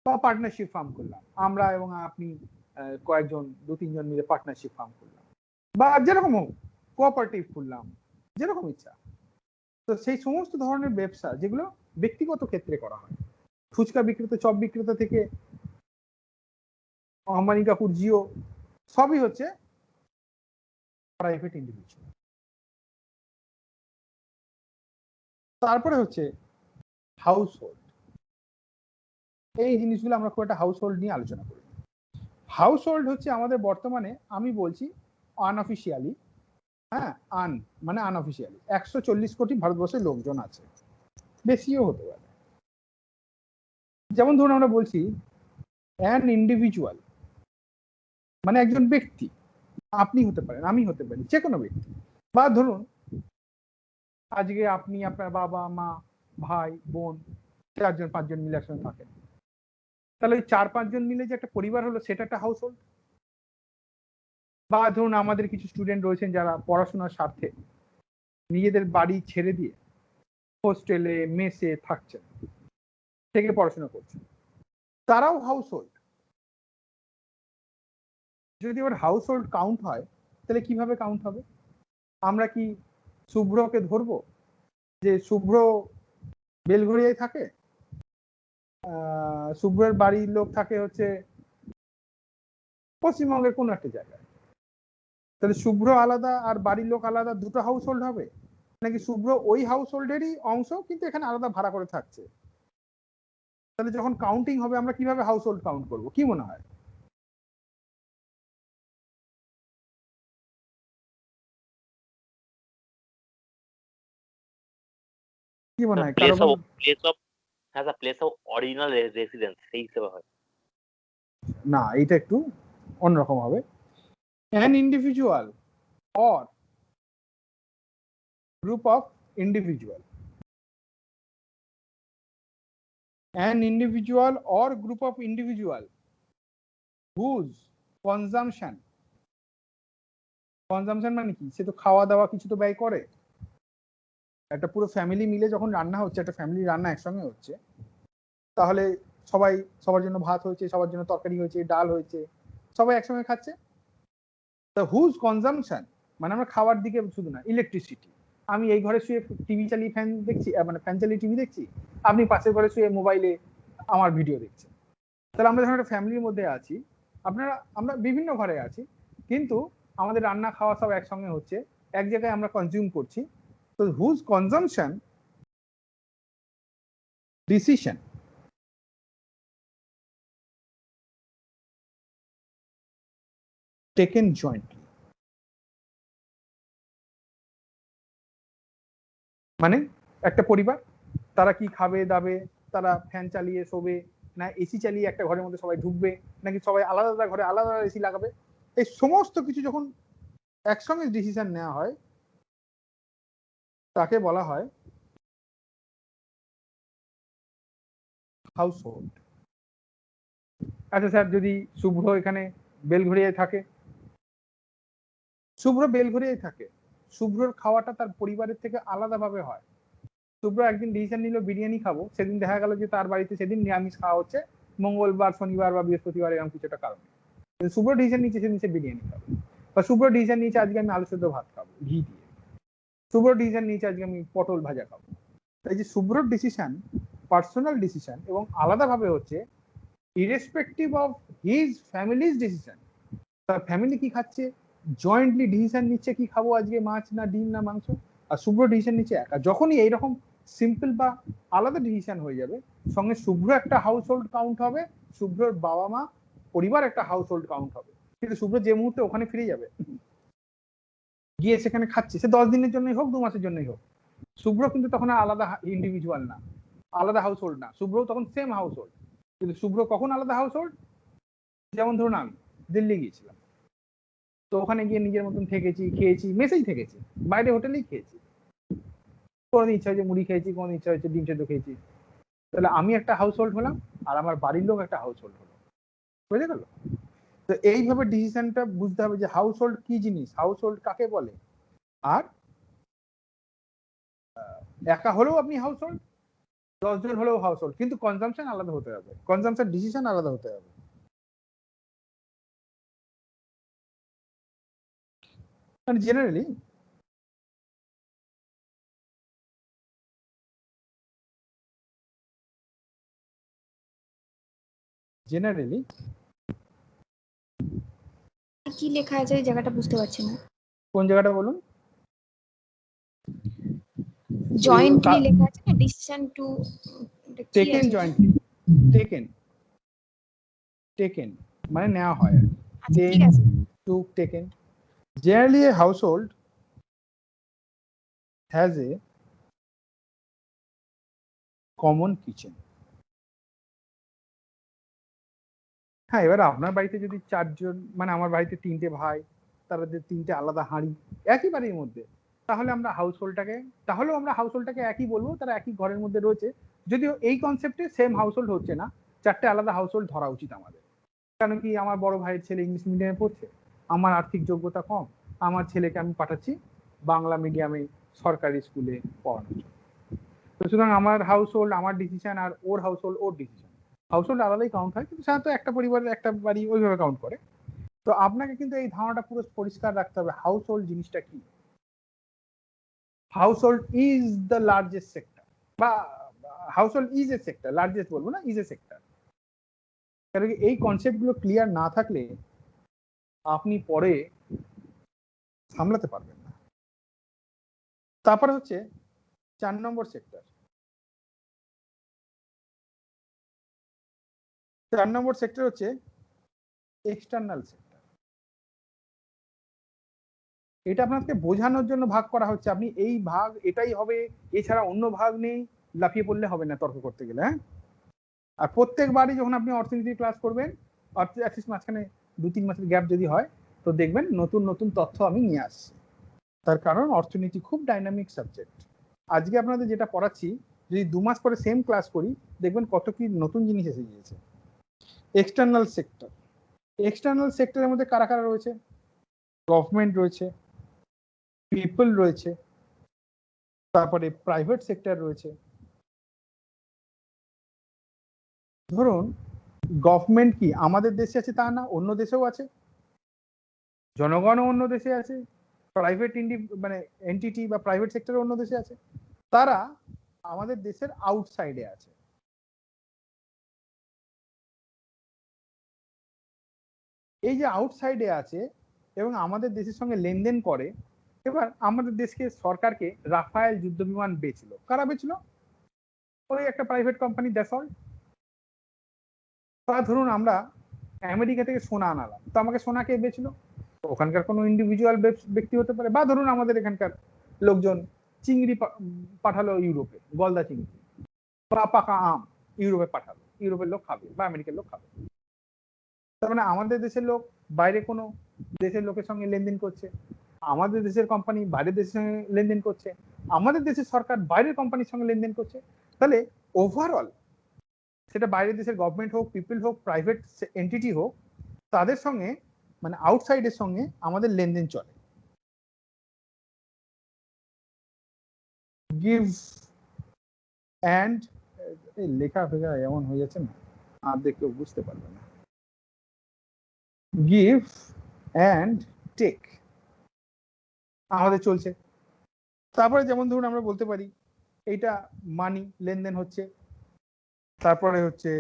বা পার্টনারশিপ ফার্ম করলাম, আমরা এবং আপনি কয়েকজন, 2-3 জন মিলে পার্টনারশিপ ফার্ম করলাম, বা যেরকম হোক কোঅপারেটিভ খুললাম, যেরকম ইচ্ছা। তো সেই সমস্ত ধরনের ব্যবসা যেগুলো ব্যক্তিগত ক্ষেত্রে করা হয়, ফুচকা বিক্রেতা, চপ বিক্রেতা থেকে আম্বানি কাপুর, জিও, সবই হচ্ছে প্রাইভেট ইন্ডিভিজুয়াল। তারপরে হচ্ছে হাউস হোল্ড, এই জিনিসগুলো আমরা খুব একটা হাউস হোল্ড নিয়ে আলোচনা করি। হাউস হোল্ড হচ্ছে আমাদের বর্তমানে, আমি বলছি আনঅফিসিয়ালি, হ্যাঁ মানে আনঅফিসিয়ালি 140 কোটি ভারতবর্ষের লোকজন আছে, বেশিও হতে পারে। যেমন ধরুন আমরা বলছি অ্যান ইন্ডিভিজুয়াল, মানে একজন ব্যক্তি, আপনি হতে পারেন, আমি হতে পারি, যে কোনো ব্যক্তি। বা ধরুন আজকে আপনি, আপনার বাবা মা ভাই বোন 4-5 মিলে একসঙ্গে থাকেন, তাহলে ওই 4-5 মিলে যে একটা পরিবার হলো, সেটা একটা হাউস হোল্ড। বা ধরুন আমাদের কিছু স্টুডেন্ট রয়েছেন যারা পড়াশোনার স্বার্থে নিজেদের বাড়ি ছেড়ে দিয়ে হোস্টেলে মেসে থাকছেন, থেকে পড়াশোনা করছেন, তারাও হাউস হোল্ড। যদি ওর হাউস হোল্ড কাউন্ট হয়, তাহলে কিভাবে কাউন্ট হবে? আমরা কি শুভ্রকে ধরবো যে শুভ্র বেলঘরিয়ায় থাকে, শুভ্রের বাড়ির লোক থাকে হচ্ছে পশ্চিমবঙ্গের কোন একটা জায়গায়, তাহলে শুভ্র আলাদা আর বাড়ির লোক আলাদা, দুটো হাউস হোল্ড হবে? নাকি শুভ্র ওই হাউস হোল্ডেরই অংশ, কিন্তু এখানে আলাদা ভাড়া করে থাকছে? তাহলে যখন কাউন্টিং হবে আমরা কিভাবে হাউস হোল্ড কাউন্ট করবো, কি মনে হয়? কি মনে হয়? প্লেস অফ হ্যাঁ প্লেস অফ অরিজিনাল রেসিডেন্স সেই হিসেবে হয় না, এটা একটু অন্যরকম হবে। an individual or group of individual, an individual or group of individual whose consumption মানে কি? সে তো খাওয়া দাওয়া কিছু তো ব্যয় করে। একটা পুরো ফ্যামিলি মিলে যখন রান্না হচ্ছে, একটা ফ্যামিলি রান্না একসঙ্গে হচ্ছে, তাহলে সবার জন্য ভাত হয়েছে, সবার জন্য তরকারি হয়েছে, ডাল হয়েছে, সবাই একসঙ্গে খাচ্ছে। তো হুজ কনজাম্পশন মানে আমরা খাওয়ার দিকে শুধু না, ইলেকট্রিসিটি, আমি এই ঘরে শুয়ে টিভি চালিয়ে ফ্যান দেখছি, মানে ফ্যান চালিয়ে টিভি দেখছি, আপনি পাশের ঘরে শুয়ে মোবাইলে আমার ভিডিও দেখছেন। তাহলে আমরা যখন একটা ফ্যামিলির মধ্যে আছি, আমরা বিভিন্ন ঘরে আছি, কিন্তু আমাদের রান্না খাওয়া সব একসঙ্গে হচ্ছে, এক জায়গায় আমরা কনজিউম করছি। তো whose consumption decision taken jointly, মানে একটা পরিবার, তারা কি খাবে দাবে, তারা ফ্যান চালিয়ে শোবে না এসি চালিয়ে একটা ঘরের মধ্যে সবাই ঢুকবে, নাকি সবাই আলাদা আলাদা ঘরে আলাদা আলাদা এসি লাগাবে, এই সমস্ত কিছু যখন একসঙ্গে ডিসিশন নেওয়া হয়, তাকে বলা হয় হাউস হোল্ড। আচ্ছা স্যার, যদি শুভ্র এখানে বেলঘরিয়ায় থাকে, শুভ্রর খাওয়াটা তার পরিবারের থেকে আলাদাভাবে হয়। শুভ্র একদিন ডিসিশন নিল বিরিয়ানি খাবো, সেদিন দেখা গেল যে তার বাড়িতে সেদিন নিরামিষ খাওয়া হচ্ছে, মঙ্গলবার শনিবার বা বৃহস্পতিবার, এরকম কিছু একটা কারণে। শুভ্র ডিসিশন নিচ্ছে সেদিন সে বিরিয়ানি খাবে, বা শুভ্র ডিসিশন নিয়েছে আজকে আমি আলু সেদ্ধ ভাত খাবো ঘি দিয়ে, শুভ্র ডিসিশন নিয়েছে আজকে আমি পটল ভাজা খাবো। এই যে শুভ্রর ডিসিশন পার্সোনাল ডিসিশন, এবং আলাদাভাবে হচ্ছে irrespective of his families decision. তার ফ্যামিলি কি খাচ্ছে, জয়েন্টলি ডিসিশন নিচ্ছে কি খাবো আজকে, মাছ না ডিম না মাংস, আর শুভ্র ডিসিশন নিচ্ছে একা। যখনই এইরকম সিম্পল বা আলাদা ডিসিশন হয়ে যাবে, সঙ্গে শুভ্র একটা হাউস হোল্ড কাউন্ট হবে, শুভ্রর বাবা মা পরিবার একটা হাউস হোল্ড কাউন্ট হবে। কিন্তু শুভ্র যে মুহূর্তে ওখানে ফিরে যাবে, গিয়ে সেখানে খাচ্ছে, সে 10 দিনের জন্যই হোক 2 মাসের জন্যই হোক, শুভ্র কিন্তু তখন আলাদা ইন্ডিভিজুয়াল না, আলাদা হাউস হোল্ড না, শুভ্র তখন সেম হাউস হোল্ড। কিন্তু শুভ্র কখন আলাদা হাউস হোল্ড? যেমন ধরুন আমি দিল্লি গিয়েছিলাম, তো ওখানে গিয়ে নিজের মতন থেকেছি, খেয়েছি, মেসেই থেকেছি, বাইরে হোটেলেই খেয়েছি, কোনোদিন ইচ্ছা হয়েছে মুড়ি খেয়েছি, কোনোদিন ইচ্ছা হয়েছে ডিম সেদ্ধ খেয়েছি। তাহলে আমি একটা হাউস হোল্ড হলাম, আর আমার বাড়ির লোক একটা হাউস হোল্ড হলো, বুঝে গেল? তো এইভাবে ডিসিশনটা বুঝতে হবে যে হাউস হোল্ড কি জিনিস, হাউস হোল্ড কাকে বলে। আর একা হলেও আপনি হাউস হোল্ড, 10 জন হলেও হাউস হোল্ড, কিন্তু কনজাম্পশন আলাদা হতে হবে, কনজাম্পশন ডিসিশন আলাদা হতে হবে। মানে জেনারেলি কি লেখা আছে ওই জায়গাটা বুঝতে পারছি না। কোন জায়গাটা বলুন? জয়েন্টলি লেখা আছে না, decision to taken jointly, taken মানে নেওয়া হয়। আচ্ছা ঠিক আছে। To taken. Generally a household has a common kitchen. হ্যাঁ, এবার আপনার বাড়িতে যদি 4 জন, মানে আমার বাড়িতে 3টে ভাই, তাদের 3টে আলাদা হাঁড়ি একই বাড়ির মধ্যে, তাহলেও আমরা হাউসহোল্ডটাকে একই বলবো, তারা একই ঘরের মধ্যে রয়েছে। যদিও এই কনসেপ্টে সেম হাউসহোল্ড হচ্ছে না, 4টে আলাদা হাউসহোল্ড ধরা উচিত আমাদের। কারণ কি, আমার বড় ভাইয়ের ছেলে ইংলিশ মিডিয়ামে পড়ছে, আমার আর্থিক যোগ্যতা কম, আমার ছেলেকে আমি পাঠাচ্ছি বাংলা মিডিয়ামে সরকারি স্কুলে পড়ানোর জন্য। তো সুতরাং আমার হাউসহোল্ড আমার ডিসিশন, আর ওর হাউসহোল্ড ওর ডিসিশন। হাউসহোল্ড আলাদাই কাউন্ট হয়, কিন্তু সাধারণত একটা পরিবারের একটা বাড়ি ওইভাবে কাউন্ট করে। তো আপনাকে কিন্তু এই ধারণাটা পুরো পরিষ্কার রাখতে হবে, হাউসহোল্ড জিনিসটা কি। Household is the largest sector, বা household is a sector, largest বলবো না, ইজ এ সেক্টর। কারণ এই কনসেপ্ট গুলো ক্লিয়ার না থাকলে আপনি পরে সামলাতে পারবেন না। তারপরে হচ্ছে 4 নম্বর সেক্টর। 4 নম্বর সেক্টর হচ্ছে এক্সটার্নাল সেক্টর। এটা আপনাকে বোঝানোর জন্য ভাগ করা হচ্ছে, আপনি এই ভাগ এটাই হবে, এছাড়া অন্য ভাগ নেই, লাফিয়ে পড়লে হবে না তর্ক করতে গেলে। হ্যাঁ, আর প্রত্যেকবারই যখন আপনি অর্থনীতির ক্লাস করবেন, অ্যাটলিস্ট মাঝখানে 2-3 মাসের গ্যাপ যদি হয়, তো দেখবেন নতুন নতুন তথ্য আমি নিয়ে আসছি। তার কারণ অর্থনীতি খুব ডাইনামিক সাবজেক্ট। আজকে আপনাদের যেটা পড়াচ্ছি, যদি 2 মাস পরে সেম ক্লাস করি, দেখবেন কত কি নতুন জিনিস এসে গিয়েছে। External sector. এক্সটার্নাল সেক্টরের মধ্যে কারা কারা রয়েছে? গভর্নমেন্ট রয়েছে, পিপল রয়েছে, তারপরে প্রাইভেট সেক্টর রয়েছে। ধরুন, গভর্নমেন্ট কি আমাদের দেশে আছে তা না, অন্য দেশেও আছে, জনগণও অন্য দেশে আছে, প্রাইভেট মানে এন্টিটি বা প্রাইভেট সেক্টর অন্য দেশে আছে, তারা আমাদের দেশের আউটসাইডে আছে। এই যে আউটসাইডে আছে এবং আমাদের দেশের সঙ্গে লেনদেন করে, এবার আমাদের দেশকে সরকারকে রাফায়েল যুদ্ধ বিমান বেচলো, কারা বেচলো? ওই একটা প্রাইভেট কোম্পানি দ্যাসল্ট। বা ধরুন আমরা আমেরিকা থেকে সোনা আনালাম, তো আমাকে সোনা কে বেচলো? ওখানকার কোনো ইন্ডিভিজুয়াল ব্যক্তি হতে পারে, বা ধরুন আমাদের এখানকার লোকজন চিংড়ি পাঠালো ইউরোপে, গলদা চিংড়ি বা পাকা আম ইউরোপে পাঠালো, ইউরোপের লোক খাবে বা আমেরিকার লোক খাবে। তার মানে আমাদের দেশের লোক বাইরে কোনো দেশের লোকের সঙ্গে লেনদেন করছে, আমাদের দেশের কোম্পানি বাইরের দেশের সঙ্গে লেনদেন করছে, আমাদের দেশের সরকার বাইরের কোম্পানির সঙ্গে লেনদেন করছে। তাহলে ওভারঅল সেটা বাইরের দেশের গভর্নমেন্ট হোক, পিপল হোক, প্রাইভেট এন্টিটি হোক, তাদের সঙ্গে মানে আউটসাইডের সঙ্গে আমাদের লেনদেন চলে। গিভ অ্যান্ড, লেখা ফেখা এমন হয়ে যাচ্ছে না, আর দেখেও বুঝতে পারবে না। গিভ অ্যান্ড টেক আমাদের চলছে। তারপরে যেমন ধরুন আমরা বলতে পারি এইটা মানি লেনদেন হচ্ছে, তারপরে হচ্ছে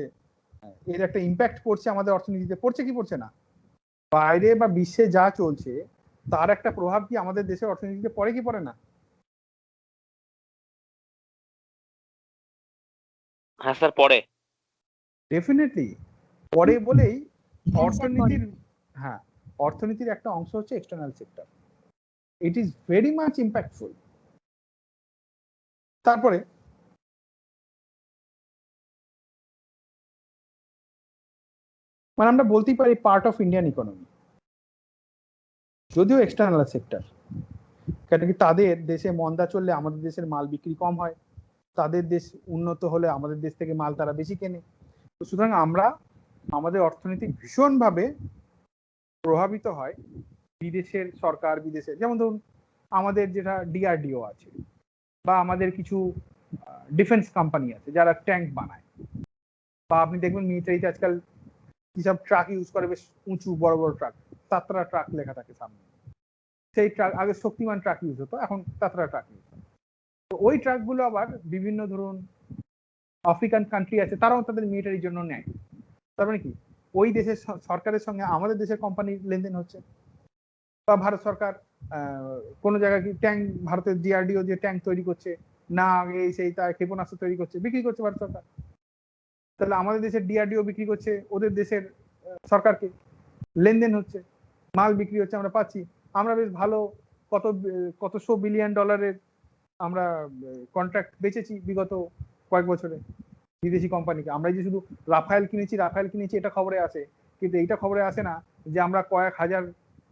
এর একটা ইম্প্যাক্ট পড়ছে আমাদের অর্থনীতিতে, পড়ছে কি পড়ছে না, বাইরে বা বিশ্বে যা চলছে তার একটা প্রভাব কি আমাদের দেশের অর্থনীতিতে পড়ে কি পড়ে না? হ্যাঁ স্যার, পড়ে। ডেফিনেটলি পড়ে বলেই অর্থনীতির, হ্যাঁ, অর্থনীতির একটা অংশ হচ্ছে external sector. It is very much impactful. তারপরে মানে আমরা বলতেই পারি পার্ট অফ ইন্ডিয়ান ইকোনমি, যদিও এক্সটার্নাল সেক্টর। কেন কি, তাদের দেশে মন্দা চললে আমাদের দেশের মাল বিক্রি কম হয়, তাদের দেশ উন্নত হলে আমাদের দেশ থেকে মাল তারা বেশি কেনে। সুতরাং আমরা আমাদের অর্থনীতি ভীষণভাবে প্রভাবিত হয় বিদেশের সরকার, বিদেশে যেমন ধরুন আমাদের যেটা ডিআরডিও আছে, বা আমাদের কিছু ডিফেন্স কোম্পানি আছে যারা ট্যাঙ্ক বানায়, বা আপনি দেখবেন মিলিটারিতে আজকাল কিসব ট্রাক ইউজ করে, বেশ উঁচু বড় বড় ট্রাক, তাত্রা ট্রাক লেখা থাকে সামনে। সেই ট্রাক আগে শক্তিমান ট্রাক ইউজ হতো, এখন তাত্রা ট্রাক ইউজ হয়। তো ওই ট্রাকগুলো আবার বিভিন্ন ধরুন আফ্রিকান কান্ট্রি আছে, তারাও তাদের মিলিটারির জন্য নেয়। তার মানে কি, ওই দেশের সরকারের সঙ্গে আমাদের দেশের কোম্পানির লেনদেন হচ্ছে। বা ভারত সরকার কোনো জায়গায় কি ট্যাঙ্ক, ভারতের ডিআরডিও যে ট্যাঙ্ক তৈরি করছে, না এই সেই তার ক্ষেপণাস্ত্র তৈরি করছে, বিক্রি করছে ভারত সরকার। তাহলে আমাদের দেশের ডিআরডিও বিক্রি করছে ওদের দেশের সরকারকে, লেনদেন হচ্ছে, মাল বিক্রি হচ্ছে, আমরা পাচ্ছি। আমরা বেশ ভালো কত শো বিলিয়ন ডলারের আমরা কন্ট্রাক্ট বেচেছি বিগত কয়েক বছরে বিদেশি কোম্পানিকে। আমরা যে শুধু রাফায়েল কিনেছি এটা খবরে আসে, কিন্তু এইটা খবরে আসে না যে আমরা কয়েক হাজার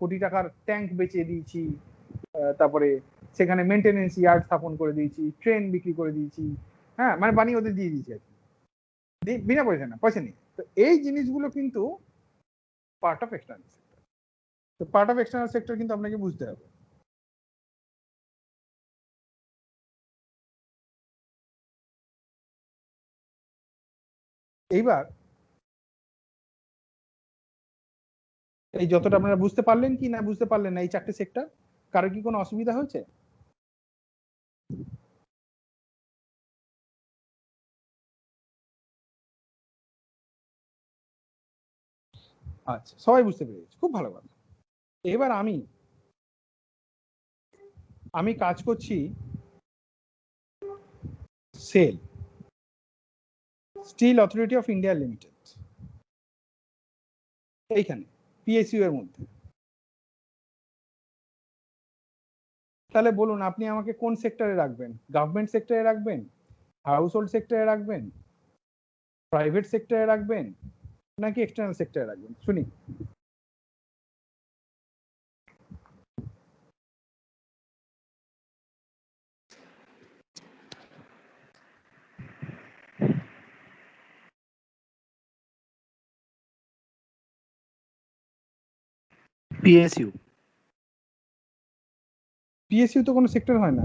কোটি টাকার ট্যাঙ্ক বেচে দিয়েছি, তারপরে সেখানে মেনটেনেন্স ইয়ার্ড স্থাপন করে দিয়েছি, ট্রেন বিক্রি করে দিয়েছি, হ্যাঁ মানে বানিয়ে ওদের দিয়ে দিয়েছি আর কি, বিনা পয়সা না, পয়সা নেই। তো এই জিনিসগুলো কিন্তু পার্ট অফ এক্সটার্নাল সেক্টর। তো পার্ট অফ এক্সটার্নাল সেক্টর কিন্তু আপনাকে বুঝতে হবে। এইবার এই যতটা আপনারা বুঝতে পারলেন কি না বুঝতে পারলেন না এই চারটে সেক্টর, কারো কি কোনো অসুবিধা হয়েছে? আচ্ছা, সবাই বুঝতে পেরেছি, খুব ভালো কথা। এবার আমি কাজ করছি SAIL, steel authority of India limited, এইখানে পিএসইউ এর মধ্যে। তাহলে বলুন আপনি আমাকে কোন সেক্টরে রাখবেন? গভর্নমেন্ট সেক্টরে রাখবেন, হাউস হোল্ড সেক্টরে রাখবেন, প্রাইভেট সেক্টরে রাখবেন, নাকি এক্সটার্নাল সেক্টরে রাখবেন? শুনি। পিএসইউ। পিএসইউ তো কোনো সেক্টর হয় না,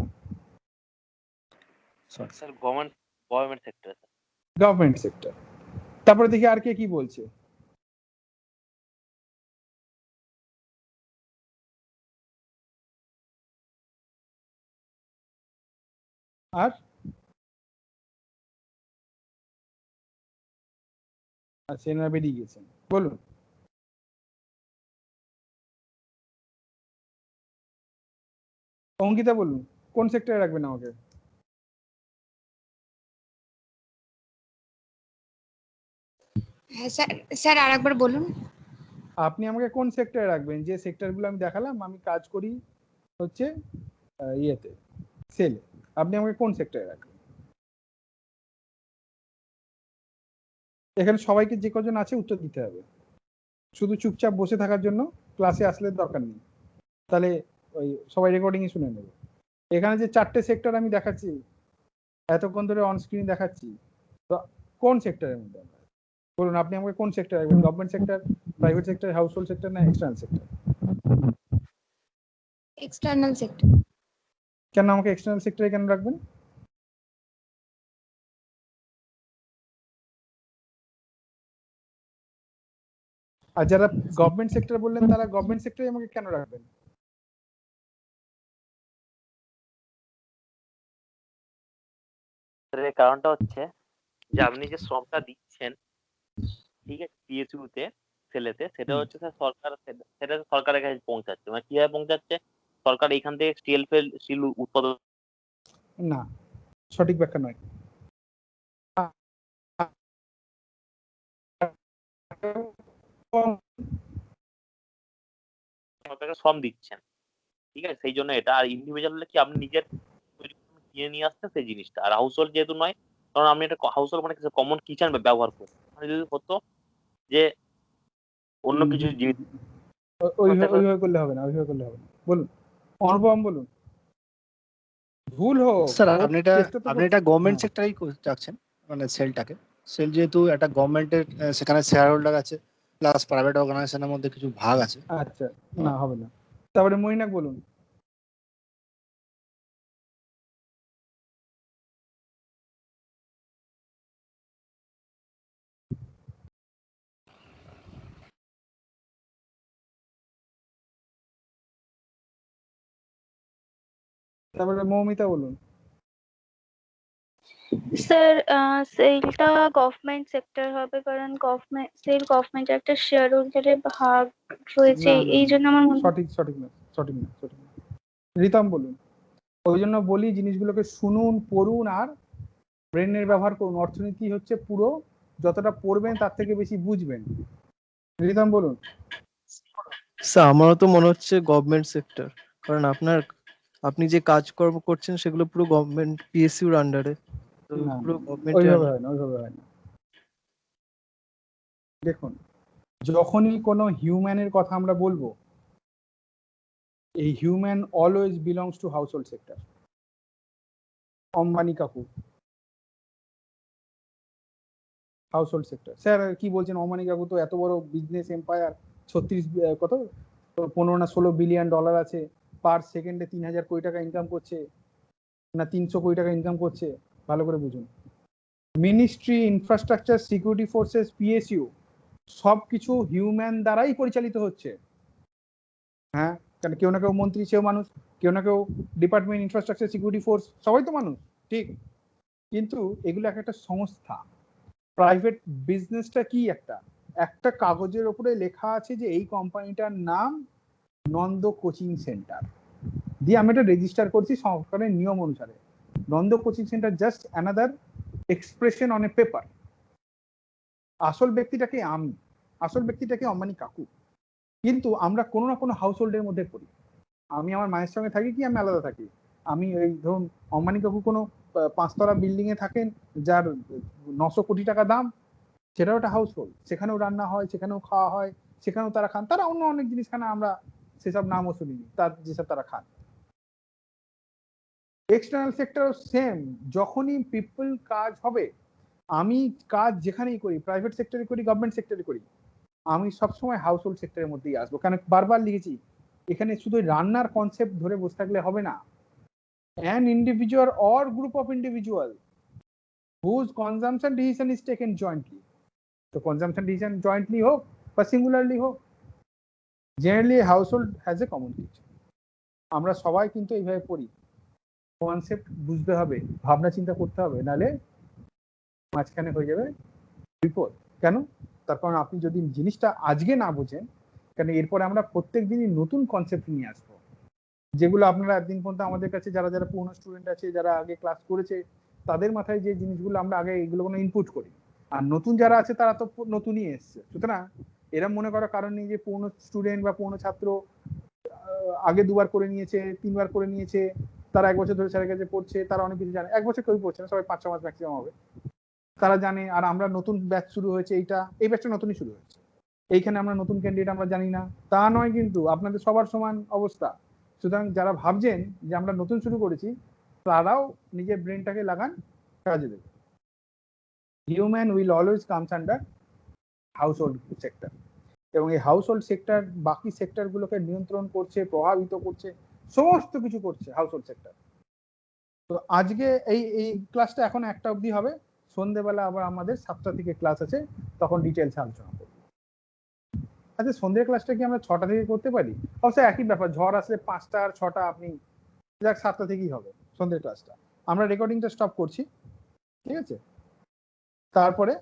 sir government sector. Government sector. তারপরে দেখি আর কে কি বলছে। আর আচ্ছা, এনারা বেরিয়ে গেছেন, বলুন। অঙ্কিতা বলুন কোন সেক্টরে রাখবেন আমাকে? হ্যাঁ স্যার, স্যার আরেকবার বলুন। আপনি আমাকে কোন সেক্টরে রাখবেন? যে সেক্টরগুলো আমি দেখালাম, আমি কাজ করি হচ্ছে ইয়েতে, সেলে, আপনি আমাকে কোন সেক্টরে রাখবেন? এখানে সবাইকে যে কজন আছে উত্তর দিতে হবে, শুধু চুপচাপ বসে থাকার জন্য ক্লাসে আসলে দরকার নেই, তাহলে ওই সবাই রেকর্ডিংই শুনে নেবে। এখানে যে চারটে সেক্টর আমি দেখাচ্ছি এতক্ষণ ধরে অন স্ক্রিন দেখাচ্ছি, তো কোন সেক্টরের মধ্যে আমরা? বলুন আপনি আমাকে কোন সেক্টর রাখবেন? Government sector, private sector, house hold sector, না এক্সটার্নাল সেক্টর? External sector. কেন আমাকে এক্সটার্নাল সেক্টরে কেন রাখবেন? আর যারা গভর্নমেন্ট সেক্টর বললেন তারা গভর্নমেন্ট সেক্টরে আমাকে কেন রাখবেন? এর কারণটা হচ্ছে যে আপনি যে শ্রমটা দিচ্ছেন, ঠিক আছে, পিএসইউ তে, সেলেতে, সেটা হচ্ছে স্যার সরকার, সেটা সরকারের কাছে পৌঁছাচ্ছে। মানে কিভাবে পৌঁছাচ্ছে? সরকার এখান থেকে স্টিল উৎপাদন। না, সঠিক ব্যাখ্যা নয়। সরকারকে শ্রম দিচ্ছেন, ঠিক আছে, সেই জন্য এটা। আর ইন্ডিভিজুয়াল হলে কি আপনি নিজের কিনে নিয়ে আসছেন সেই জিনিসটা। আর হাউস হোল্ড যেহেতু নয়, কারণ আপনি একটা হাউস হোল্ড মানে কমন কিচেন ব্যবহার করছেন। মানে যদি হতো যে অন্য কিছু জিনিস, ওইভাবে করলে হবে না, ওইভাবে করলে হবে না। বলুন অনুপম, বলুন। ভুল হোক, স্যার ও আপনি চেষ্টা তো এটা করছে। গভর্নমেন্ট হ্যাঁ। সেক্টরেই রাখছেন, মানে সেলটাকে। সেল যেহেতু একটা গভর্নমেন্টের, সেখানে শেয়ার হোল্ডার আছে, প্লাস প্রাইভেট অর্গানাইজেশনের মধ্যে কিছু ভাগ আছে। আচ্ছা, না হবে না। তারপরে মৈনাক বলুন। তারপরে মৌমিতা বলুন। স্যার সেলটা গভর্নমেন্ট সেক্টর হবে, কারণ গভর্নমেন্টের একটা শেয়ার হোল্ডারের ভাগ রয়েছে, না, না, এই না, জন্য আমার মনে হয়। সঠিক না। রিতম বলুন। ওই জন্য বলি জিনিসগুলোকে শুনুন, পড়ুন আর ব্রেনের ব্যবহার করুন। অর্থনীতি হচ্ছে পুরো, যতটা পড়বেন তার থেকে বেশি বুঝবেন। রিতম বলুন। স্যার আমারও তো মনে হচ্ছে গভর্নমেন্ট সেক্টর, কারণ আপনি যে কাজকর্ম করছেন সেগুলো পুরো গভর্নমেন্ট পিএসইউর আন্ডারে, তো না, পুরো ওইভাবে গভর্নমেন্টের হয় না, ওইভাবে হয় না। দেখুন, যখনই কোনো হিউম্যানের কথা আমরা বলবো, এই human always belongs to house hold sector. Ambani কাকু হাউস হোল্ড সেক্টর। স্যার কি বলছেন, অম্বানি কাকু তো এত বড় বিজনেস এম্পায়ার, 15 না 16 বিলিয়ন ডলার আছে, পার সেকেন্ডে 3000 কোটি টাকা ইনকাম করছে, না 300 কোটি টাকা ইনকাম করছে। ভালো করে বুঝুন, ministry, infrastructure, security forces, PSU সবকিছু হিউম্যান দ্বারাই পরিচালিত হচ্ছে। হ্যাঁ, কারণ কেউ না কেউ মন্ত্রী, সেও মানুষ, কেউ না কেউ ডিপার্টমেন্ট, ইনফ্রাস্ট্রাকচার, সিকিউরিটি ফোর্স, সবাই তো মানুষ, ঠিক? কিন্তু এগুলো একটা সংস্থা। প্রাইভেট বিজনেসটা কি? একটা কাগজের উপরে লেখা আছে যে এই কোম্পানিটার নাম নন্দ কোচিং সেন্টার, দিয়ে আমি এটা রেজিস্টার করছি সরকারের নিয়ম অনুসারে। Nanda coaching centre just another expression on a paper. আসল ব্যক্তিটাকে আমি, আসল ব্যক্তিটাকে অম্বানি কাকু। কিন্তু আমরা কোনো না কোনো হাউস হোল্ডের মধ্যে পড়ি। আমি আমার মায়ের সঙ্গে থাকি কি আমি আলাদা থাকি? আমি এই ধরুন অম্বানি কাকু কোনো 5 তলা বিল্ডিং এ থাকেন যার 900 কোটি টাকা দাম, সেটাও একটা হাউস হোল্ড। সেখানেও রান্না হয়, সেখানেও খাওয়া হয়, সেখানেও তারা খান। তারা অন্য অনেক জিনিস খান, আমরা সেসব নামও শুনিনি, তার যেসব তারা খান। External sector same. যখনই পিপল কাজ হবে, আমি কাজ যেখানেই করি, প্রাইভেট সেক্টরে করি, গভর্নমেন্ট সেক্টরে করি, আমি সবসময় হাউস হোল্ড সেক্টরের মধ্যেই আসবো। কেন বারবার লিখেছি, এখানে শুধু রান্নার কনসেপ্ট ধরে বসে থাকলে হবে না। an individual or group of individual whose consumption decision is taken jointly, তো consumption decision jointly হোক বা সিঙ্গুলারলি হোক, generally household has a common কিছু। আমরা সবাই কিন্তু এইভাবে পড়ি। কনসেপ্ট বুঝতে হবে, ভাবনা চিন্তা করতে হবে, নাহলে মাঝখানে হয়ে যাবে বিপদ। কেন? তার কারণ আপনি যদি জিনিসটা আজকে না বুঝেন, কারণ এরপরে আমরা প্রত্যেক দিনই নতুন কনসেপ্ট নিয়ে আসবো, যেগুলো আপনারা একদিন পর্যন্ত আমাদের কাছে যারা যারা পুরনো স্টুডেন্ট আছে, যারা আগে ক্লাস করেছে, তাদের মাথায় যে জিনিসগুলো আমরা আগে এগুলো কোনো ইনপুট করি, আর নতুন যারা আছে তারা তো নতুনই এসছে। সুতরাং এরা মনে করার কারণ নেই যে পুরনো স্টুডেন্ট বা পুরনো ছাত্র আগে 2বার করে নিয়েছে, 3বার করে নিয়েছে, তারা 1 বছর ধরে স্যারের কাছে পড়ছে, তারা অনেক কিছু জানে। 1 বছর কেউ পড়ছে না, সবাই 5-6 মাস ম্যাক্সিমাম হবে, তারা জানে। আর আমরা নতুন ব্যাচ শুরু হয়েছে, এই ব্যাচটা নতুনই শুরু হয়েছে, এইখানে আমরা নতুন ক্যান্ডিডেট, আমরা জানি না তা নয়, কিন্তু আপনাদের সবার সমান অবস্থা। সুতরাং যারা ভাবছেন যে আমরা নতুন শুরু করেছি, তারাও নিজের ব্রেনটাকে লাগান, কাজে দেবে। Human will always comes under house hold sector, এবং এই হাউস হোল্ড সেক্টর বাকি সেক্টরগুলোকে নিয়ন্ত্রণ করছে, প্রভাবিত করছে, সমস্ত কিছু করছে হাউস হোল্ড সেক্টর। তো আজকে এই ক্লাসটা এখন 1টা অবধি হবে, সন্ধ্যেবেলা আবার আমাদের 7টা থেকে ক্লাস আছে, তখন ডিটেলস আলোচনা করবো। আচ্ছা, সন্ধ্যের ক্লাসটা কি আমরা 6টা থেকে করতে পারি? অবশ্যই একই ব্যাপার, ঝড় আসলে 5টা আর 6টা, আপনি যাক 7টা থেকেই হবে সন্ধ্যের ক্লাসটা। আমরা রেকর্ডিংটা স্টপ করছি, ঠিক আছে? তারপরে